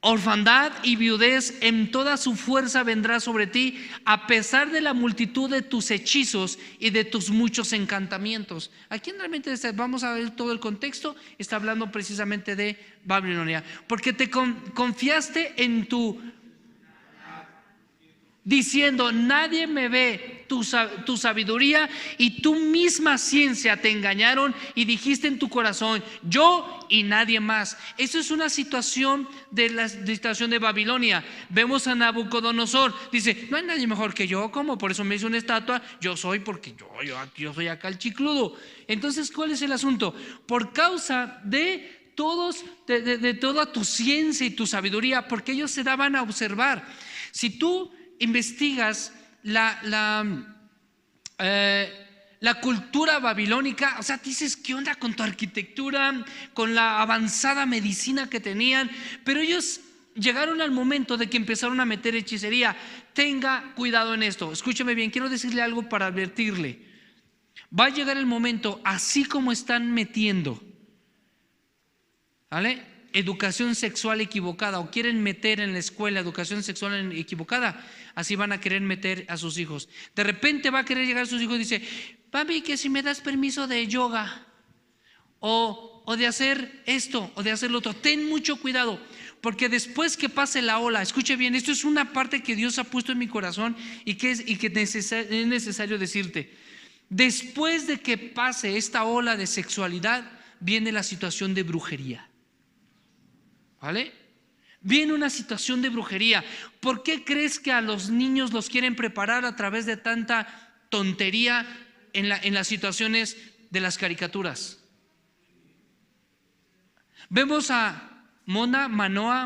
Orfandad y viudez en toda su fuerza vendrá sobre ti, a pesar de la multitud de tus hechizos y de tus muchos encantamientos. Aquí realmente vamos a ver todo el contexto. Está hablando precisamente de Babilonia, porque te confiaste en tu diciendo, nadie me ve, tu sabiduría y tu misma ciencia te engañaron y dijiste en tu corazón, yo y nadie más. Eso es una situación de la situación de Babilonia. Vemos a Nabucodonosor, dice, no hay nadie mejor que yo, ¿cómo? Por eso me hizo una estatua, yo soy porque yo soy acá el chicludo. Entonces, ¿cuál es el asunto? Por causa de toda tu ciencia y tu sabiduría, porque ellos se daban a observar. Si tú investigas la cultura babilónica, o sea, dices, ¿qué onda con tu arquitectura, con la avanzada medicina que tenían? Pero ellos llegaron al momento de que empezaron a meter hechicería. Tenga cuidado en esto, escúcheme bien, quiero decirle algo para advertirle. Va a llegar el momento, así como están metiendo, ¿vale?, educación sexual equivocada, o quieren meter en la escuela educación sexual equivocada, así van a querer meter a sus hijos. De repente va a querer llegar a sus hijos y dice, papi, que si me das permiso de yoga o de hacer esto o de hacer lo otro. Ten mucho cuidado, porque después que pase la ola, escuche bien, esto es una parte que Dios ha puesto en mi corazón y que es necesario decirte. Después de que pase esta ola de sexualidad, viene la situación de brujería. ¿Vale? Viene una situación de brujería. ¿Por qué crees que a los niños los quieren preparar a través de tanta tontería en las situaciones de las caricaturas? Vemos a Manoa,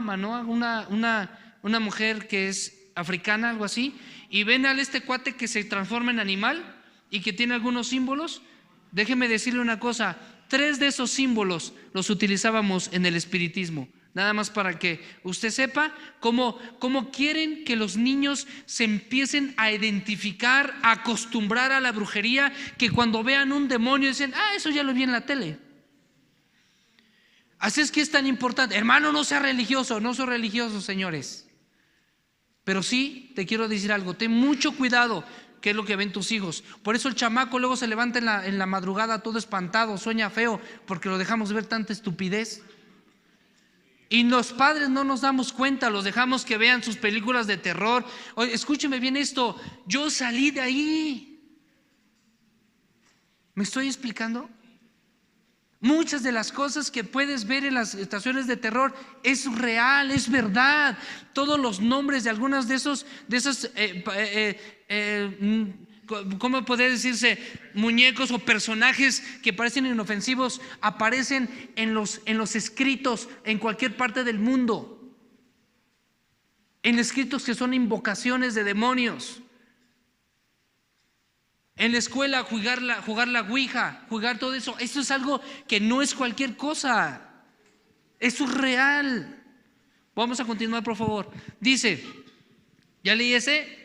una mujer que es africana, algo así, y ven a este cuate que se transforma en animal y que tiene algunos símbolos. Déjeme decirle una cosa, 3 de esos símbolos los utilizábamos en el espiritismo. Nada más para que usted sepa cómo quieren que los niños se empiecen a identificar, a acostumbrar a la brujería, que cuando vean un demonio dicen, eso ya lo vi en la tele. Así es que es tan importante. Hermano, no sea religioso. No soy religioso, señores, pero sí te quiero decir algo, ten mucho cuidado qué es lo que ven tus hijos. Por eso el chamaco luego se levanta en la madrugada todo espantado, sueña feo, porque lo dejamos ver tanta estupidez. Y los padres no nos damos cuenta, los dejamos que vean sus películas de terror. Oye, escúcheme bien esto, yo salí de ahí. ¿Me estoy explicando? Muchas de las cosas que puedes ver en las estaciones de terror es real, es verdad. Todos los nombres de algunas de esos ¿cómo puede decirse? Muñecos o personajes que parecen inofensivos aparecen en los escritos en cualquier parte del mundo, en escritos que son invocaciones de demonios. En la escuela jugar la ouija, jugar todo eso, eso es algo que no es cualquier cosa, eso es real. Vamos a continuar, por favor. Dice, ¿ya leí ese?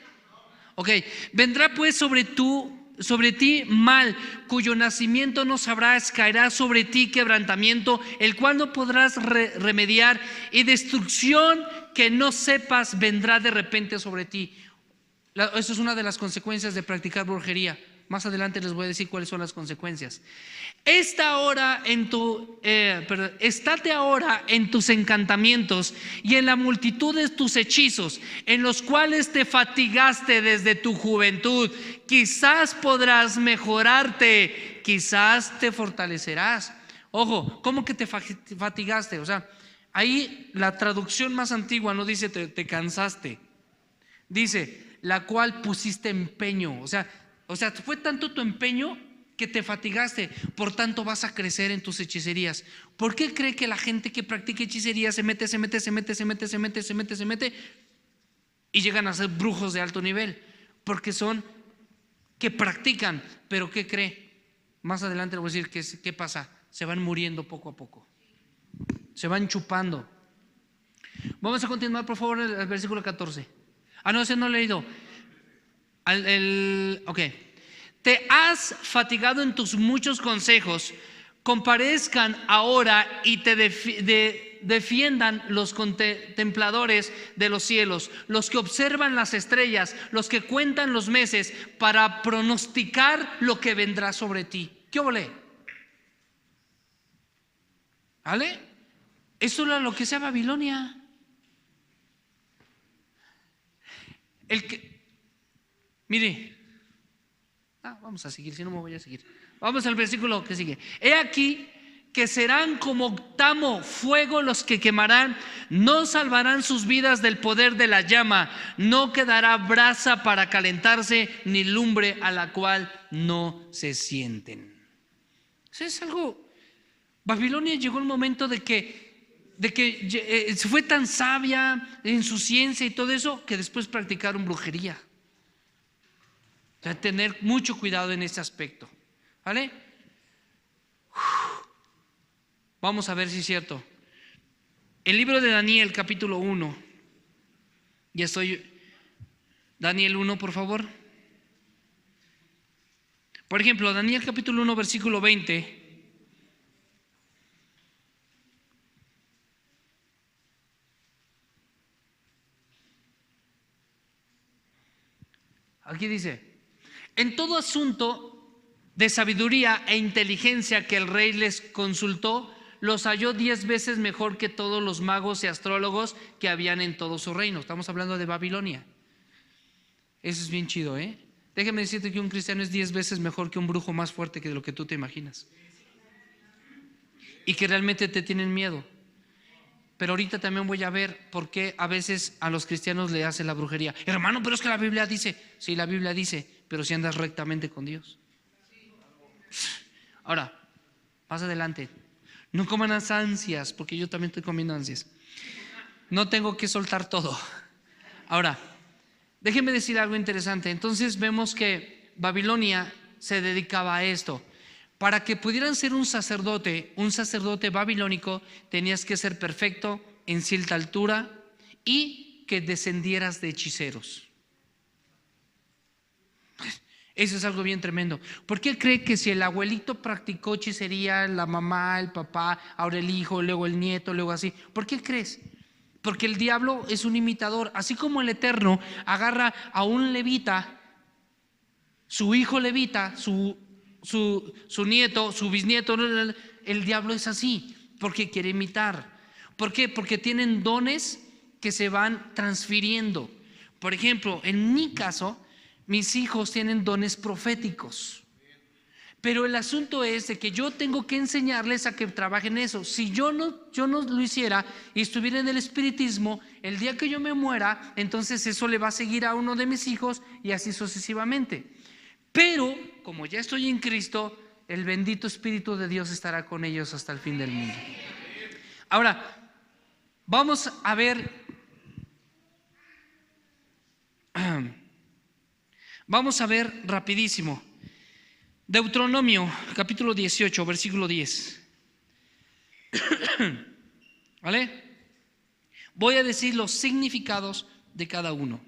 Ok, vendrá pues sobre ti mal, cuyo nacimiento no sabrás, caerá sobre ti quebrantamiento, el cual no podrás remediar, y destrucción que no sepas vendrá de repente sobre ti. Eso es una de las consecuencias de practicar brujería. más adelante les voy a decir cuáles son las consecuencias. Estate ahora en tus encantamientos y en la multitud de tus hechizos, en los cuales te fatigaste desde tu juventud. Quizás podrás mejorarte, quizás te fortalecerás. Ojo, ¿cómo que te fatigaste? O sea, ahí la traducción más antigua no dice te cansaste, dice la cual pusiste empeño. O sea, fue tanto tu empeño que te fatigaste, por tanto vas a crecer en tus hechicerías. ¿Por qué cree que la gente que practica hechicería se mete y llegan a ser brujos de alto nivel? Porque son que practican, pero ¿qué cree? Más adelante le voy a decir qué pasa. Se van muriendo poco a poco, se van chupando. Vamos a continuar, por favor, el versículo 14. No, ese no lo he leído. Ok. Te has fatigado en tus muchos consejos. Comparezcan ahora y te defiendan los contempladores de los cielos, los que observan las estrellas, los que cuentan los meses para pronosticar lo que vendrá sobre ti. ¿Qué ole? ¿Vale? Eso era lo que sea Babilonia. Mire, vamos a seguir, si no me voy a seguir. Vamos al versículo que sigue. He aquí que serán como tamo, fuego los que quemarán, no salvarán sus vidas del poder de la llama, no quedará brasa para calentarse, ni lumbre a la cual no se sienten. Eso es algo. Babilonia llegó el momento de que fue tan sabia en su ciencia y todo eso, que después practicaron brujería. O sea, tener mucho cuidado en este aspecto, ¿vale? Vamos a ver si es cierto. El libro de Daniel, capítulo 1. Daniel 1, por favor. Por ejemplo, Daniel capítulo 1, versículo 20. Aquí dice: en todo asunto de sabiduría e inteligencia que el rey les consultó, los halló 10 veces mejor que todos los magos y astrólogos que habían en todo su reino. Estamos hablando de Babilonia. Eso es bien chido, ¿eh? Déjame decirte que un cristiano es 10 veces mejor que un brujo más fuerte que de lo que tú te imaginas, y que realmente te tienen miedo. Pero ahorita también voy a ver por qué a veces a los cristianos le hace la brujería. Hermano, pero es que la Biblia dice. Sí, la Biblia dice, pero si andas rectamente con Dios. Ahora, más adelante, no coman las ansias, porque yo también estoy comiendo ansias. No tengo que soltar todo. Ahora, déjenme decir algo interesante. Entonces vemos que Babilonia se dedicaba a esto. Para que pudieran ser un sacerdote babilónico, tenías que ser perfecto en cierta altura y que descendieras de hechiceros. Eso es algo bien tremendo. ¿Por qué cree que si el abuelito practicó hechicería, la mamá, el papá, ahora el hijo, luego el nieto, luego así? ¿Por qué crees? Porque el diablo es un imitador. Así como el Eterno agarra a un levita, su hijo levita, su nieto, su bisnieto, el diablo es así, porque quiere imitar. ¿Por qué? Porque tienen dones que se van transfiriendo. Por ejemplo, en mi caso, mis hijos tienen dones proféticos, pero el asunto es de que yo tengo que enseñarles a que trabajen eso. Si yo no lo hiciera y estuviera en el espiritismo, el día que yo me muera, entonces eso le va a seguir a uno de mis hijos y así sucesivamente. Pero como ya estoy en Cristo, el bendito Espíritu de Dios estará con ellos hasta el fin del mundo. Ahora, vamos a ver rapidísimo Deuteronomio capítulo 18, versículo 10. ¿Vale? Voy a decir los significados de cada uno.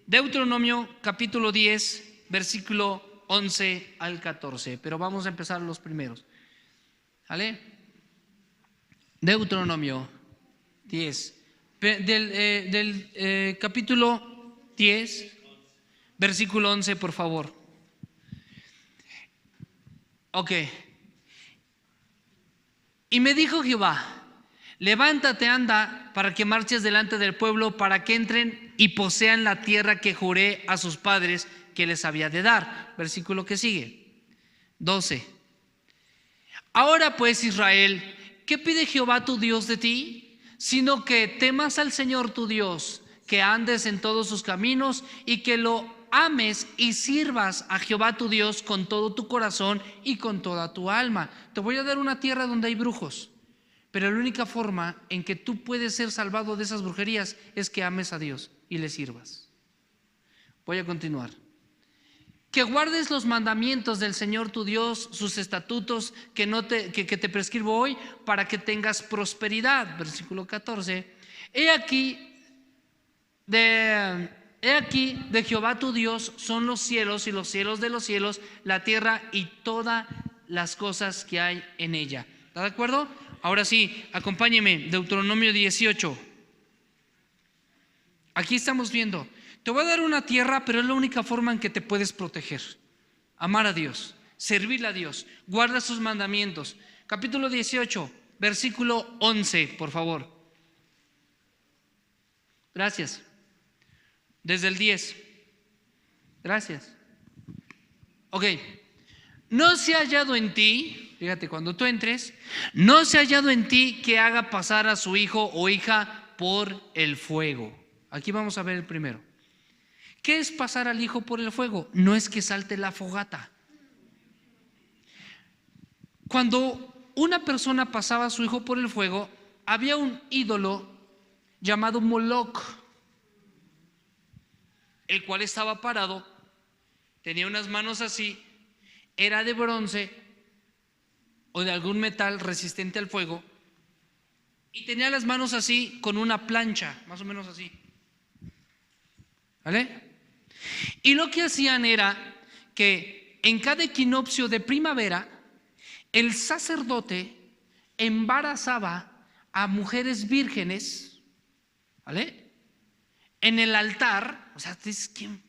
Deuteronomio capítulo 10, versículo 11 al 14. Pero vamos a empezar los primeros. ¿Vale? Deuteronomio 10. Del capítulo 10, Versículo 11, por favor. Ok. Y me dijo Jehová: levántate, anda, para que marches delante del pueblo, para que entren y posean la tierra que juré a sus padres que les había de dar. Versículo que sigue, 12. Ahora pues, Israel, ¿qué pide Jehová tu Dios de ti? Sino que temas al Señor tu Dios, que andes en todos sus caminos y que lo ames y sirvas a Jehová tu Dios con todo tu corazón y con toda tu alma. Te voy a dar una tierra donde hay brujos, pero la única forma en que tú puedes ser salvado de esas brujerías es que ames a Dios y le sirvas. Voy a continuar. Que guardes los mandamientos del Señor tu Dios, sus estatutos que te prescribo hoy, para que tengas prosperidad. Versículo 14. He aquí de Jehová tu Dios son los cielos y los cielos de los cielos, la tierra y todas las cosas que hay en ella. ¿Está de acuerdo? Ahora sí, acompáñeme, Deuteronomio 18. Aquí estamos viendo, te voy a dar una tierra, pero es la única forma en que te puedes proteger. Amar a Dios, servirle a Dios, guarda sus mandamientos. Capítulo 18, versículo 11, por favor. Gracias. Desde el 10. Gracias. Ok. No se ha hallado en ti, fíjate, cuando tú entres, no se ha hallado en ti que haga pasar a su hijo o hija por el fuego. Aquí vamos a ver el primero. ¿Qué es pasar al hijo por el fuego? No es que salte la fogata. Cuando una persona pasaba a su hijo por el fuego, había un ídolo llamado Moloch, el cual estaba parado, tenía unas manos así, era de bronce o de algún metal resistente al fuego, y tenía las manos así con una plancha, más o menos así. ¿Vale? Y lo que hacían era que en cada equinoccio de primavera, el sacerdote embarazaba a mujeres vírgenes, ¿vale? En el altar, o sea, ¿quién?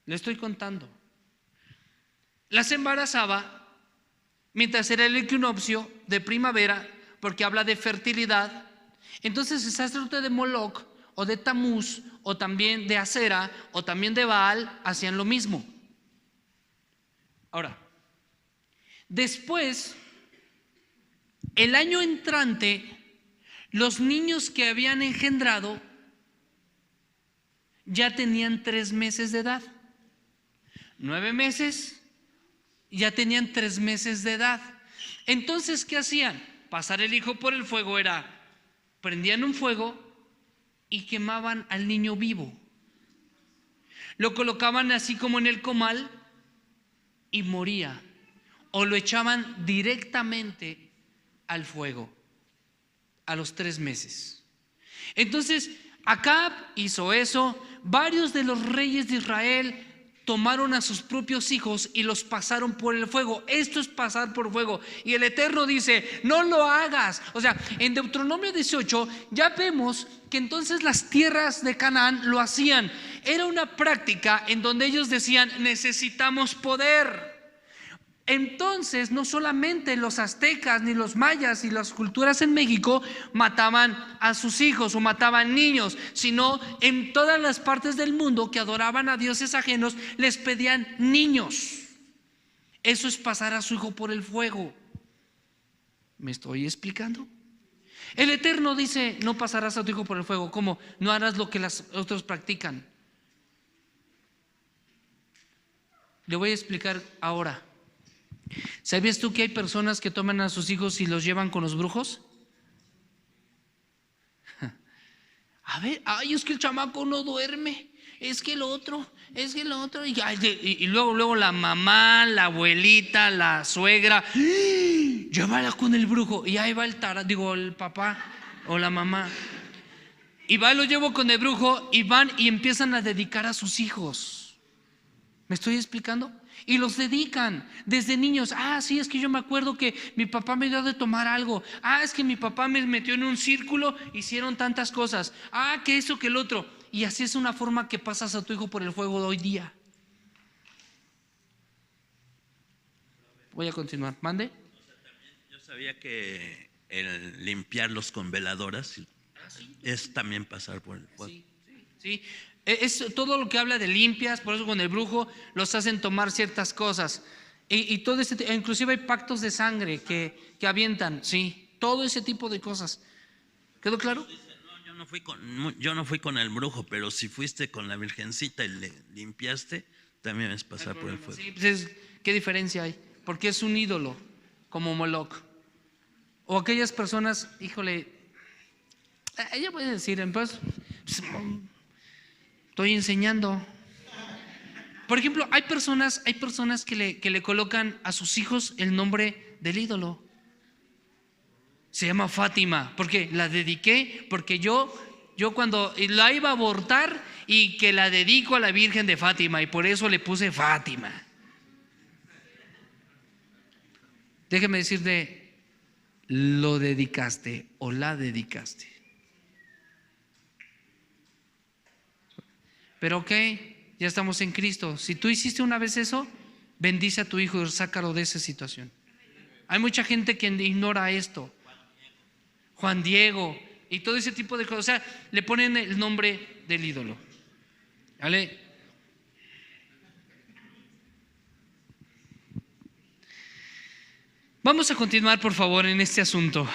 Le estoy contando. Las embarazaba mientras era el equinoccio de primavera, porque habla de fertilidad. Entonces el sacerdote de Moloch o de Tamuz o también de Acera o también de Baal hacían lo mismo. Ahora, después, el año entrante, los niños que habían engendrado ya tenían 3 meses de edad. 9 meses, ya tenían 3 meses de edad. Entonces, ¿qué hacían? Pasar el hijo por el fuego era, prendían un fuego y quemaban al niño vivo. Lo colocaban así como en el comal y moría. O lo echaban directamente al fuego a los 3 meses. Entonces, Acab hizo eso. Varios de los reyes de Israel tomaron a sus propios hijos y los pasaron por el fuego. Esto es pasar por fuego. Y el Eterno dice, no lo hagas. O sea, en Deuteronomio 18 ya vemos que entonces las tierras de Canaán lo hacían. Era una práctica en donde ellos decían, necesitamos poder. Entonces, no solamente los aztecas, ni los mayas y las culturas en México mataban a sus hijos o mataban niños, sino en todas las partes del mundo que adoraban a dioses ajenos, les pedían niños. Eso es pasar a su hijo por el fuego. ¿Me estoy explicando? El Eterno dice, no pasarás a tu hijo por el fuego. ¿Cómo? No harás lo que los otros practican. Le voy a explicar ahora. ¿Sabías tú que hay personas que toman a sus hijos y los llevan con los brujos? A ver, ay, es que el chamaco no duerme, es que el otro, y luego la mamá, la abuelita, la suegra, llévala con el brujo, y ahí va el papá o la mamá, y va, lo llevo con el brujo, y van y empiezan a dedicar a sus hijos. ¿Me estoy explicando? Y los dedican desde niños. Sí, es que yo me acuerdo que mi papá me dio de tomar algo. Es que mi papá me metió en un círculo, hicieron tantas cosas. Que eso, que el otro. Y así es una forma que pasas a tu hijo por el fuego de hoy día. Voy a continuar. ¿Mande? Yo sabía que el limpiarlos con veladoras es también pasar por el fuego. Sí. Es todo lo que habla de limpias, por eso con el brujo los hacen tomar ciertas cosas. Y todo inclusive hay pactos de sangre que avientan, sí, todo ese tipo de cosas. ¿Quedó claro? No, yo no fui con el brujo, pero si fuiste con la virgencita y le limpiaste, también es pasar por el fuego. Sí, pues ¿qué diferencia hay? Porque es un ídolo, como Moloch. O aquellas personas, híjole, ella puede decir, pues, estoy enseñando. Por ejemplo, hay personas que le colocan a sus hijos el nombre del ídolo. Se llama Fátima. ¿Por qué? La dediqué porque yo cuando la iba a abortar y que la dedico a la Virgen de Fátima y por eso le puse Fátima. Déjeme decirte, lo dedicaste o la dedicaste. Pero ok, ya estamos en Cristo. Si tú hiciste una vez eso, bendice a tu hijo y sácalo de esa situación. Hay mucha gente que ignora esto. Juan Diego y todo ese tipo de cosas. O sea, le ponen el nombre del ídolo. ¿Vale? Vamos a continuar, por favor, en este asunto.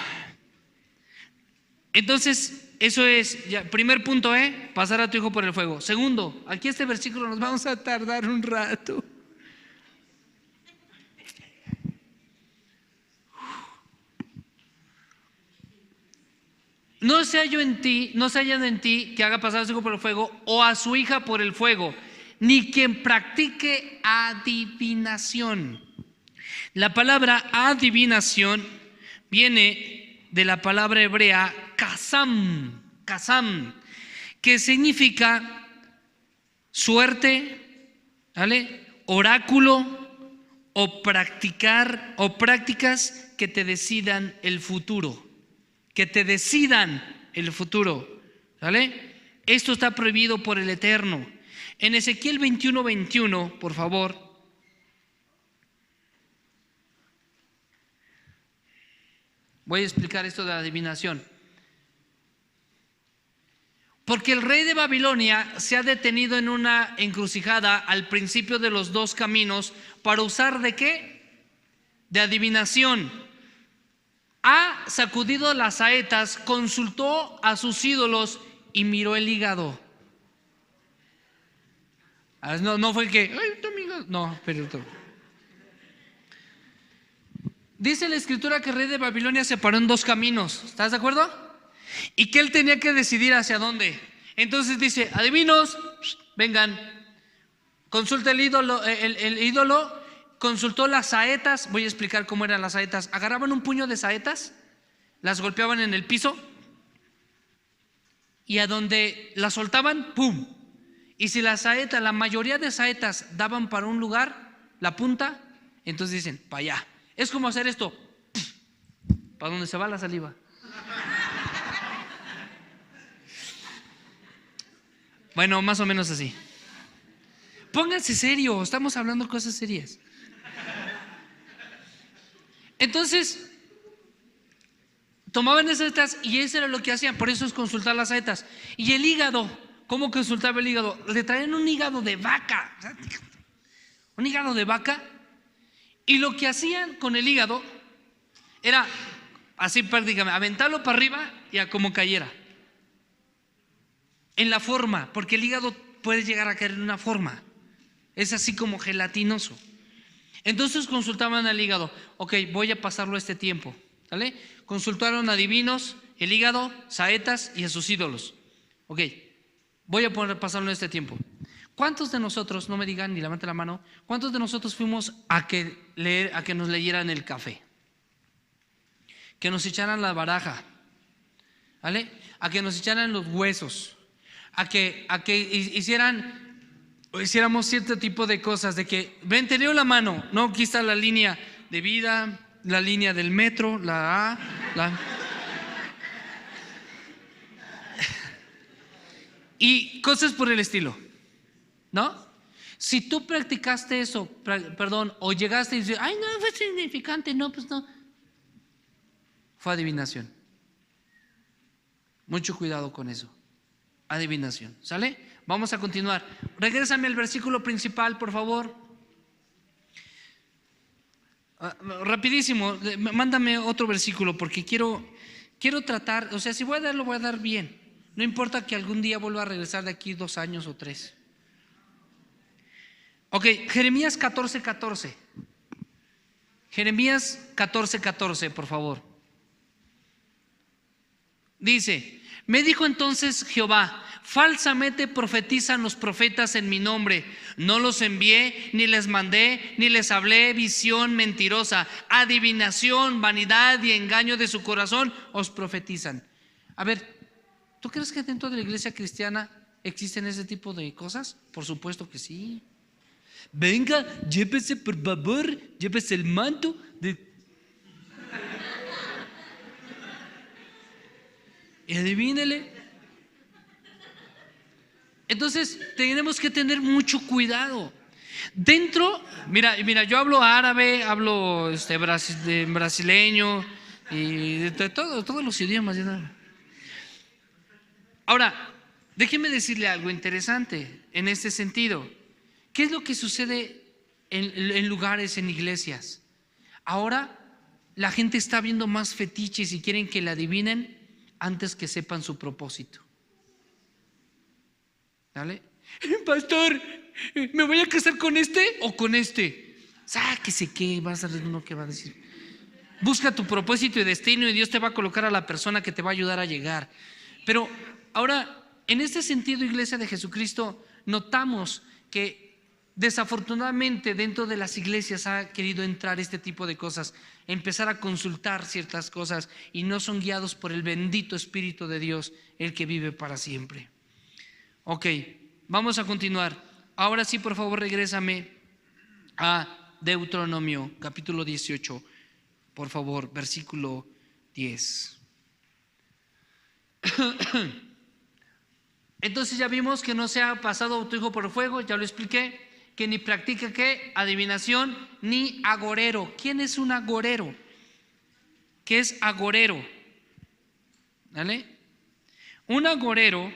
Entonces, eso es, ya, primer punto, pasar a tu hijo por el fuego. Segundo, aquí este versículo nos vamos a tardar un rato. No se hallado en ti que haga pasar a su hijo por el fuego o a su hija por el fuego, ni quien practique adivinación. La palabra adivinación viene de la palabra hebrea kasam, que significa suerte, ¿vale? Oráculo o prácticas que te decidan el futuro. Que te decidan el futuro, ¿vale? Esto está prohibido por el Eterno. En Ezequiel 21:21, por favor. Voy a explicar esto de la adivinación. Porque el rey de Babilonia se ha detenido en una encrucijada al principio de los dos caminos para usar ¿de qué? De adivinación. Ha sacudido las saetas, consultó a sus ídolos y miró el hígado. No fue que, ay, tu hígado. No, pero dice la escritura que el rey de Babilonia se paró en dos caminos. ¿Estás de acuerdo? Y que él tenía que decidir hacia dónde. Entonces dice, adivinos, vengan, consulta el ídolo. Consultó las saetas. Voy a explicar cómo eran las saetas. Agarraban un puño de saetas, las golpeaban en el piso y a donde las soltaban, ¡pum! Y si la mayoría de saetas daban para un lugar, la punta, entonces dicen, para allá. Es como hacer esto, para donde se va la saliva. Bueno, más o menos así. Pónganse serio, estamos hablando cosas serias. Entonces, tomaban esas saetas y eso era lo que hacían, por eso es consultar las saetas. Y el hígado, ¿cómo consultaba el hígado? Le traían un hígado de vaca, y lo que hacían con el hígado era así prácticamente, aventarlo para arriba y a como cayera. En la forma, porque el hígado puede llegar a caer en una forma, es así como gelatinoso. Entonces consultaban al hígado, ok, voy a pasarlo este tiempo, ¿vale? Consultaron a adivinos, el hígado, saetas y a sus ídolos. Ok, voy a pasarlo este tiempo. ¿Cuántos de nosotros, no me digan ni levanten la mano, cuántos de nosotros fuimos a que nos leyeran el café? Que nos echaran la baraja, ¿vale? A que nos echaran los huesos, a que hiciéramos cierto tipo de cosas, de que, ven, te leo la mano, no, aquí está la línea de vida, la línea del metro, la A, y cosas por el estilo, ¿no? Si tú practicaste eso, o llegaste y dices, ay, no, fue significante, no, pues no. Fue adivinación. Mucho cuidado con eso. Adivinación, ¿sale? Vamos a continuar. Regrésame al versículo principal, por favor. Rapidísimo, mándame otro versículo porque quiero tratar, o sea, si voy a dar, lo voy a dar bien. No importa que algún día vuelva a regresar de aquí 2 años o 3. Ok, Jeremías 14:14. Jeremías 14:14, por favor. Dice: me dijo entonces Jehová, falsamente profetizan los profetas en mi nombre. No los envié, ni les mandé, ni les hablé visión mentirosa. Adivinación, vanidad y engaño de su corazón os profetizan. A ver, ¿tú crees que dentro de la iglesia cristiana existen ese tipo de cosas? Por supuesto que sí. Venga, llévese por favor, llévese el manto de... Y adivínele. Entonces tenemos que tener mucho cuidado. Dentro, mira, yo hablo árabe, hablo brasileño y de todos los idiomas. Ahora, déjeme decirle algo interesante en este sentido. ¿Qué es lo que sucede en lugares, en iglesias? Ahora la gente está viendo más fetiches y quieren que le adivinen antes que sepan su propósito. ¿Vale? Pastor, ¿me voy a casar con este o con este? Sáquese, ¿qué? Vas a ver uno que va a decir. Busca tu propósito y destino y Dios te va a colocar a la persona que te va a ayudar a llegar. Pero ahora, en este sentido, Iglesia de Jesucristo, notamos que desafortunadamente dentro de las iglesias ha querido entrar este tipo de cosas, empezar a consultar ciertas cosas y no son guiados por el bendito Espíritu de Dios, el que vive para siempre. Ok, vamos a continuar. Ahora sí, por favor, regrésame a Deuteronomio, capítulo 18, por favor, versículo 10. Entonces ya vimos que no se ha pasado tu hijo por fuego, ya lo expliqué. Que ni practica ¿qué? Adivinación ni agorero. ¿Quién es un agorero? ¿Qué es agorero? ¿Vale? Un agorero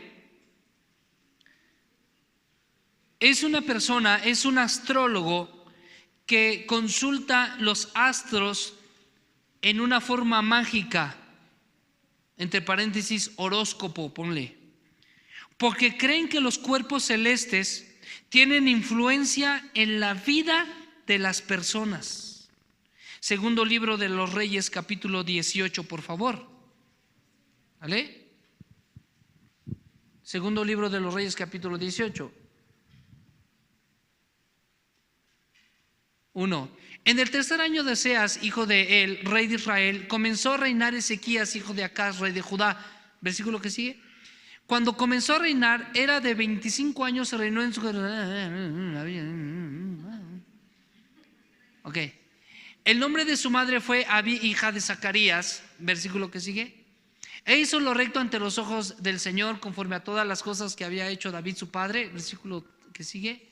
es una persona, es un astrólogo que consulta los astros en una forma mágica, entre paréntesis horóscopo, ponle, porque creen que los cuerpos celestes tienen influencia en la vida de las personas. Segundo libro de los Reyes, capítulo 18, por favor. ¿Vale? Segundo libro de los Reyes, capítulo 18. 1. En el tercer año de Oseas, hijo de El, rey de Israel, comenzó a reinar Ezequías, hijo de Acaz, rey de Judá. Versículo que sigue. Cuando comenzó a reinar, era de 25 años, se reinó en su... Ok. El nombre de su madre fue Abi, hija de Zacarías. Versículo que sigue. E hizo lo recto ante los ojos del Señor, conforme a todas las cosas que había hecho David su padre. Versículo que sigue.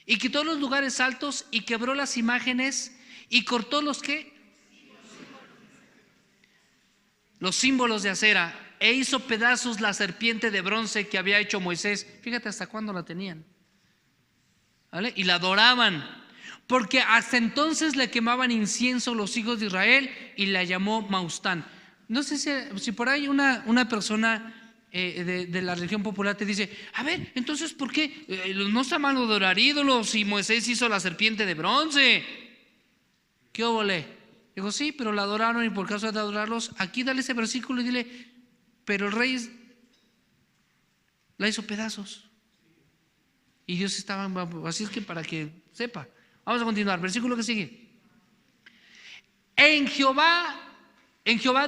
Y quitó los lugares altos y quebró las imágenes y cortó los ¿qué? Los símbolos de acera. E hizo pedazos la serpiente de bronce que había hecho Moisés. Fíjate hasta cuándo la tenían. ¿Vale? Y la adoraban. Porque hasta entonces le quemaban incienso los hijos de Israel y la llamó Maustán. No sé si por ahí una persona de la religión popular te dice, a ver, entonces ¿por qué no está mal adorar ídolos si Moisés hizo la serpiente de bronce? ¿Qué óvole? Digo, sí, pero la adoraron y por causa de adorarlos, aquí dale ese versículo y dile, pero el rey la hizo pedazos. Y Dios estaba, así es que para que sepa. Vamos a continuar, versículo que sigue. En Jehová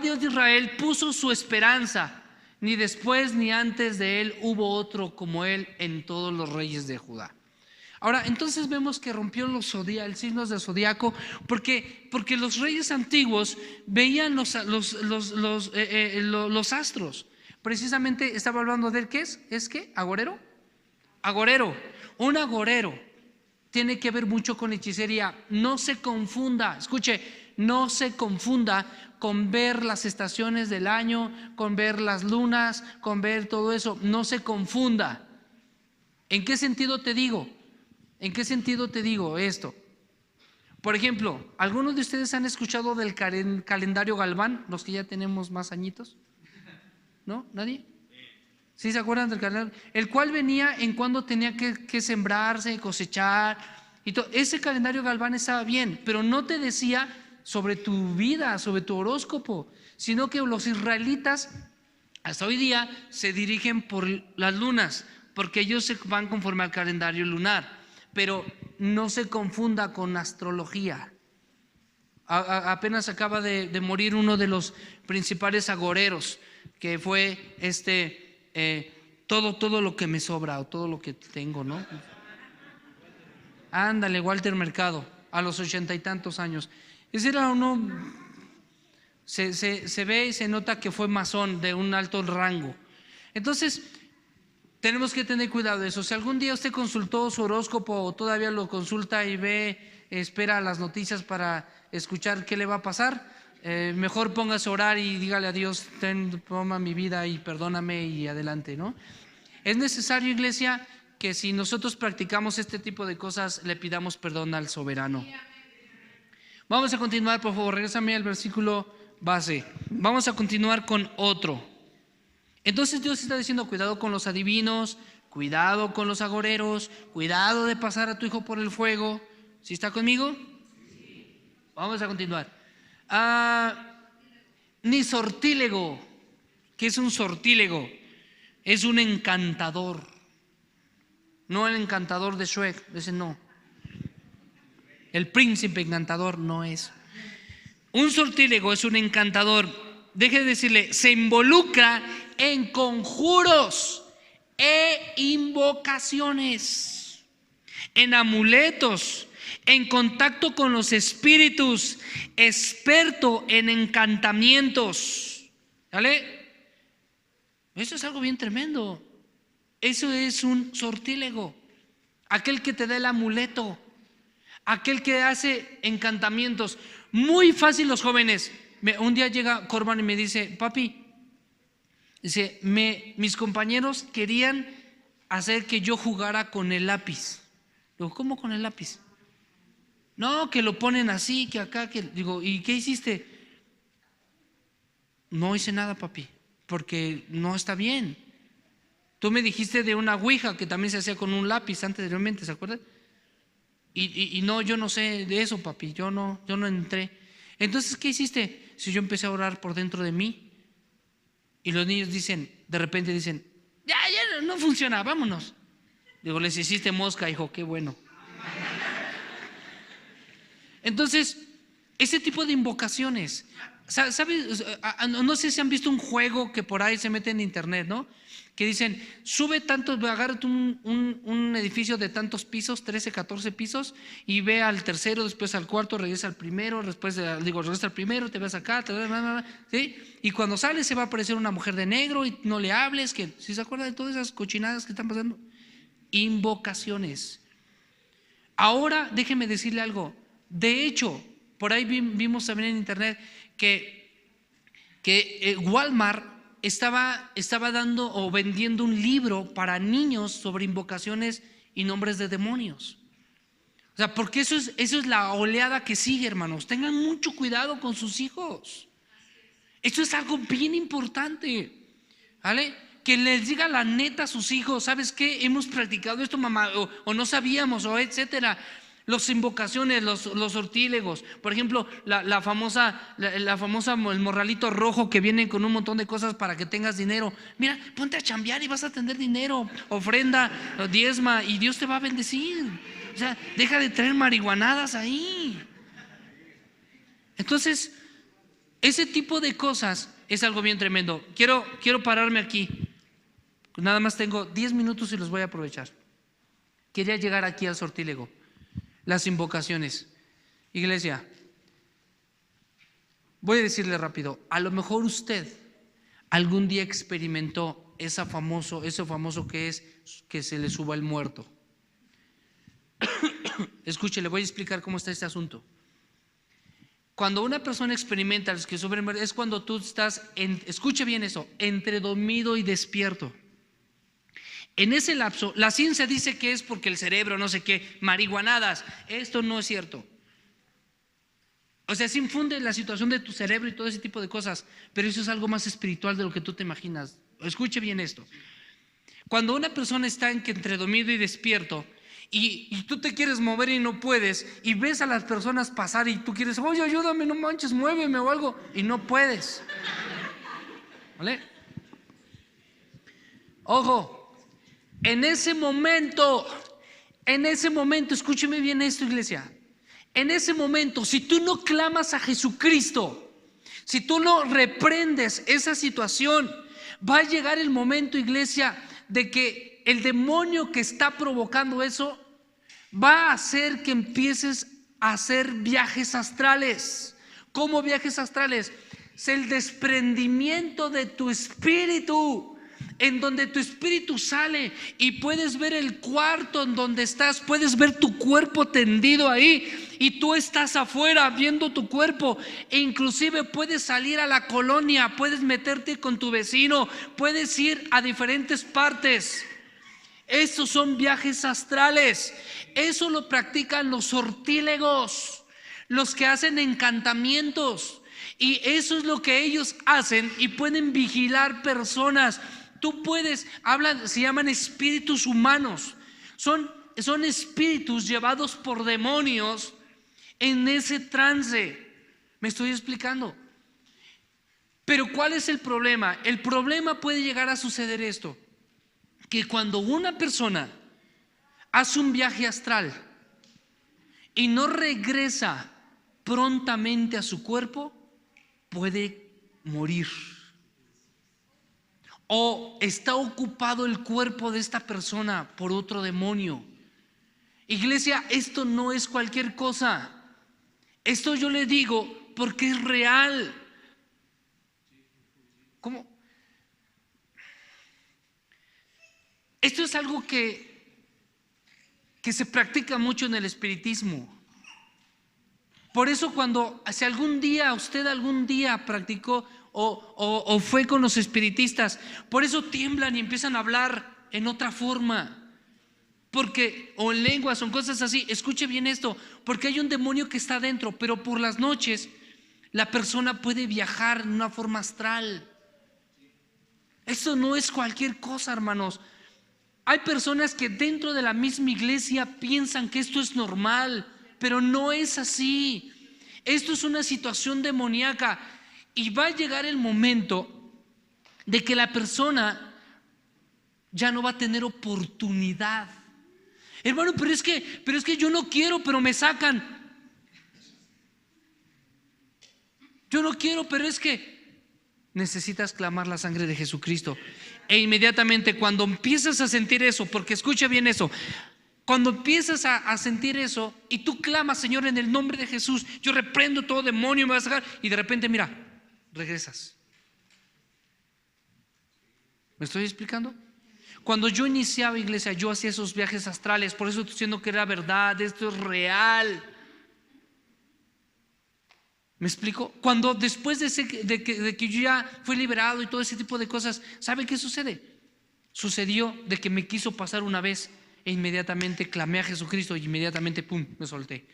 Dios de Israel puso su esperanza, ni después ni antes de él hubo otro como él en todos los reyes de Judá. Ahora, entonces vemos que rompió los signos del zodiaco, porque los reyes antiguos veían los astros, Precisamente estaba hablando de ¿qué es? ¿Es qué? ¿Agorero? Agorero. Un agorero tiene que ver mucho con hechicería. No se confunda, escuche, no se confunda con ver las estaciones del año, con ver las lunas, con ver todo eso. No se confunda. ¿En qué sentido te digo? ¿En qué sentido te digo esto? Por ejemplo, ¿algunos de ustedes han escuchado del calendario Galván? Los que ya tenemos más añitos. ¿No? ¿Nadie? ¿Sí se acuerdan del calendario? El cual venía en cuando tenía que sembrarse, cosechar y todo. Ese calendario Galván estaba bien, pero no te decía sobre tu vida, sobre tu horóscopo, sino que los israelitas hasta hoy día se dirigen por las lunas, porque ellos se van conforme al calendario lunar. Pero no se confunda con astrología. Apenas acaba de morir uno de los principales agoreros, que fue todo lo que me sobra o todo lo que tengo, ¿no? Ándale, Walter Mercado, a los 80 y tantos años. Ese era uno, se ve y se nota que fue masón de un alto rango. Entonces, tenemos que tener cuidado de eso. Si algún día usted consultó su horóscopo o todavía lo consulta y espera las noticias para escuchar qué le va a pasar, mejor póngase a orar y dígale a Dios, toma mi vida y perdóname y adelante, ¿no? Es necesario, iglesia, que si nosotros practicamos este tipo de cosas, le pidamos perdón al soberano. Vamos a continuar, por favor, regrésame al versículo base. Vamos a continuar con otro. Entonces Dios está diciendo, cuidado con los adivinos, cuidado con los agoreros, cuidado de pasar a tu hijo por el fuego. ¿Sí está conmigo? Sí. Vamos a continuar. Ni sortílego. ¿Qué es un sortílego? Es un encantador. No el encantador de Shrek, ese no. El príncipe encantador no es. Un sortílego es un encantador. Deje de decirle, se involucra en conjuros e invocaciones, en amuletos, en contacto con los espíritus, experto en encantamientos. ¿Vale? Eso es algo bien tremendo. Eso es un sortílego. Aquel que te da el amuleto, aquel que hace encantamientos. Muy fácil los jóvenes. Un día llega Corban y me dice, papi, dice, mis compañeros querían hacer que yo jugara con el lápiz. Digo, ¿cómo con el lápiz? No, que lo ponen así, que acá, que digo, ¿y qué hiciste? No hice nada, papi, porque no está bien. Tú me dijiste de una ouija que también se hacía con un lápiz anteriormente, ¿se acuerdan? Y no, yo no sé de eso, papi, yo no entré. Entonces, ¿qué hiciste? Si yo empecé a orar por dentro de mí y los niños de repente dicen, ya no funciona, vámonos. Digo, les hiciste mosca, hijo, qué bueno. Entonces, ese tipo de invocaciones, ¿sabes? No sé si han visto un juego que por ahí se mete en internet, ¿no? Que dicen, sube tantos, agárrate un edificio de tantos pisos, 13, 14 pisos, y ve al tercero, después al cuarto, regresa al primero, regresa al primero, te vas acá, ¿sí? Y cuando sales se va a aparecer una mujer de negro y no le hables, que si se acuerdan de todas esas cochinadas que están pasando. Invocaciones. Ahora déjeme decirle algo. De hecho, por ahí vimos también en internet que Walmart estaba dando o vendiendo un libro para niños sobre invocaciones y nombres de demonios. O sea, porque eso es la oleada que sigue, hermanos. Tengan mucho cuidado con sus hijos. Esto es algo bien importante, ¿vale? Que les diga la neta a sus hijos, ¿sabes qué? Hemos practicado esto, mamá, o no sabíamos, o etcétera. Las invocaciones, los sortílegos, por ejemplo, la famosa el morralito rojo que viene con un montón de cosas para que tengas dinero. Mira, ponte a chambear y vas a tener dinero, ofrenda, diezma y Dios te va a bendecir. O sea, deja de traer marihuanadas ahí. Entonces, ese tipo de cosas es algo bien tremendo. Quiero pararme aquí. Nada más tengo 10 minutos y los voy a aprovechar. Quería llegar aquí al sortílego. Las invocaciones. Iglesia, voy a decirle rápido, a lo mejor usted algún día experimentó ese famoso que es que se le suba el muerto. Escuche, le voy a explicar cómo está este asunto. Cuando una persona experimenta los que suben es cuando tú estás, escuche bien eso, entre dormido y despierto. En ese lapso, la ciencia dice que es porque el cerebro, no sé qué, marihuanadas. Esto no es cierto. O sea, se infunde la situación de tu cerebro y todo ese tipo de cosas, pero eso es algo más espiritual de lo que tú te imaginas. Escuche bien esto. Cuando una persona está entre dormido y despierto, y tú te quieres mover y no puedes, y ves a las personas pasar y tú quieres, oye, ayúdame, no manches, muéveme o algo, y no puedes. ¿Vale? Ojo, en ese momento, escúcheme bien esto, iglesia. En ese momento, si tú no clamas a Jesucristo, si tú no reprendes esa situación, va a llegar el momento, iglesia, de que el demonio que está provocando eso va a hacer que empieces a hacer viajes astrales. ¿Cómo viajes astrales? Es el desprendimiento de tu espíritu, en donde tu espíritu sale y puedes ver el cuarto en donde estás, puedes ver tu cuerpo tendido ahí y tú estás afuera viendo tu cuerpo, e inclusive puedes salir a la colonia, puedes meterte con tu vecino, puedes ir a diferentes partes. Esos son viajes astrales. Eso lo practican los sortílegos, los que hacen encantamientos, y eso es lo que ellos hacen y pueden vigilar personas. Tú puedes, se llaman espíritus humanos. Son espíritus llevados por demonios en ese trance. ¿Me estoy explicando? Pero ¿cuál es el problema? El problema puede llegar a suceder esto, que cuando una persona hace un viaje astral y no regresa prontamente a su cuerpo, puede morir. O está ocupado el cuerpo de esta persona por otro demonio. Iglesia, esto no es cualquier cosa. Esto yo le digo porque es real. ¿Cómo? Esto es algo que se practica mucho en el espiritismo. Por eso si usted algún día practicó o fue con los espiritistas, por eso tiemblan y empiezan a hablar en otra forma, porque o en lenguas, son cosas así. Escuche bien esto, porque hay un demonio que está adentro, pero por las noches la persona puede viajar en una forma astral. Esto no es cualquier cosa, hermanos. Hay personas que dentro de la misma iglesia piensan que esto es normal, pero no es así. Esto es una situación demoníaca, y va a llegar el momento de que la persona ya no va a tener oportunidad. Hermano, pero es que yo no quiero, pero me sacan. Yo no quiero, pero es que necesitas clamar la sangre de Jesucristo. E inmediatamente cuando empiezas a sentir eso, porque escucha bien eso, cuando empiezas a sentir eso y tú clamas, Señor, en el nombre de Jesús, yo reprendo todo demonio, me vas a sacar, y de repente, mira, regresas. ¿Me estoy explicando? Cuando yo iniciaba, iglesia, yo hacía esos viajes astrales. Por eso estoy diciendo que era verdad, esto es real. ¿Me explico? Cuando después de que yo ya fui liberado y todo ese tipo de cosas, ¿sabe qué sucede? Sucedió de que me quiso pasar una vez e inmediatamente clamé a Jesucristo y inmediatamente, pum, me solté.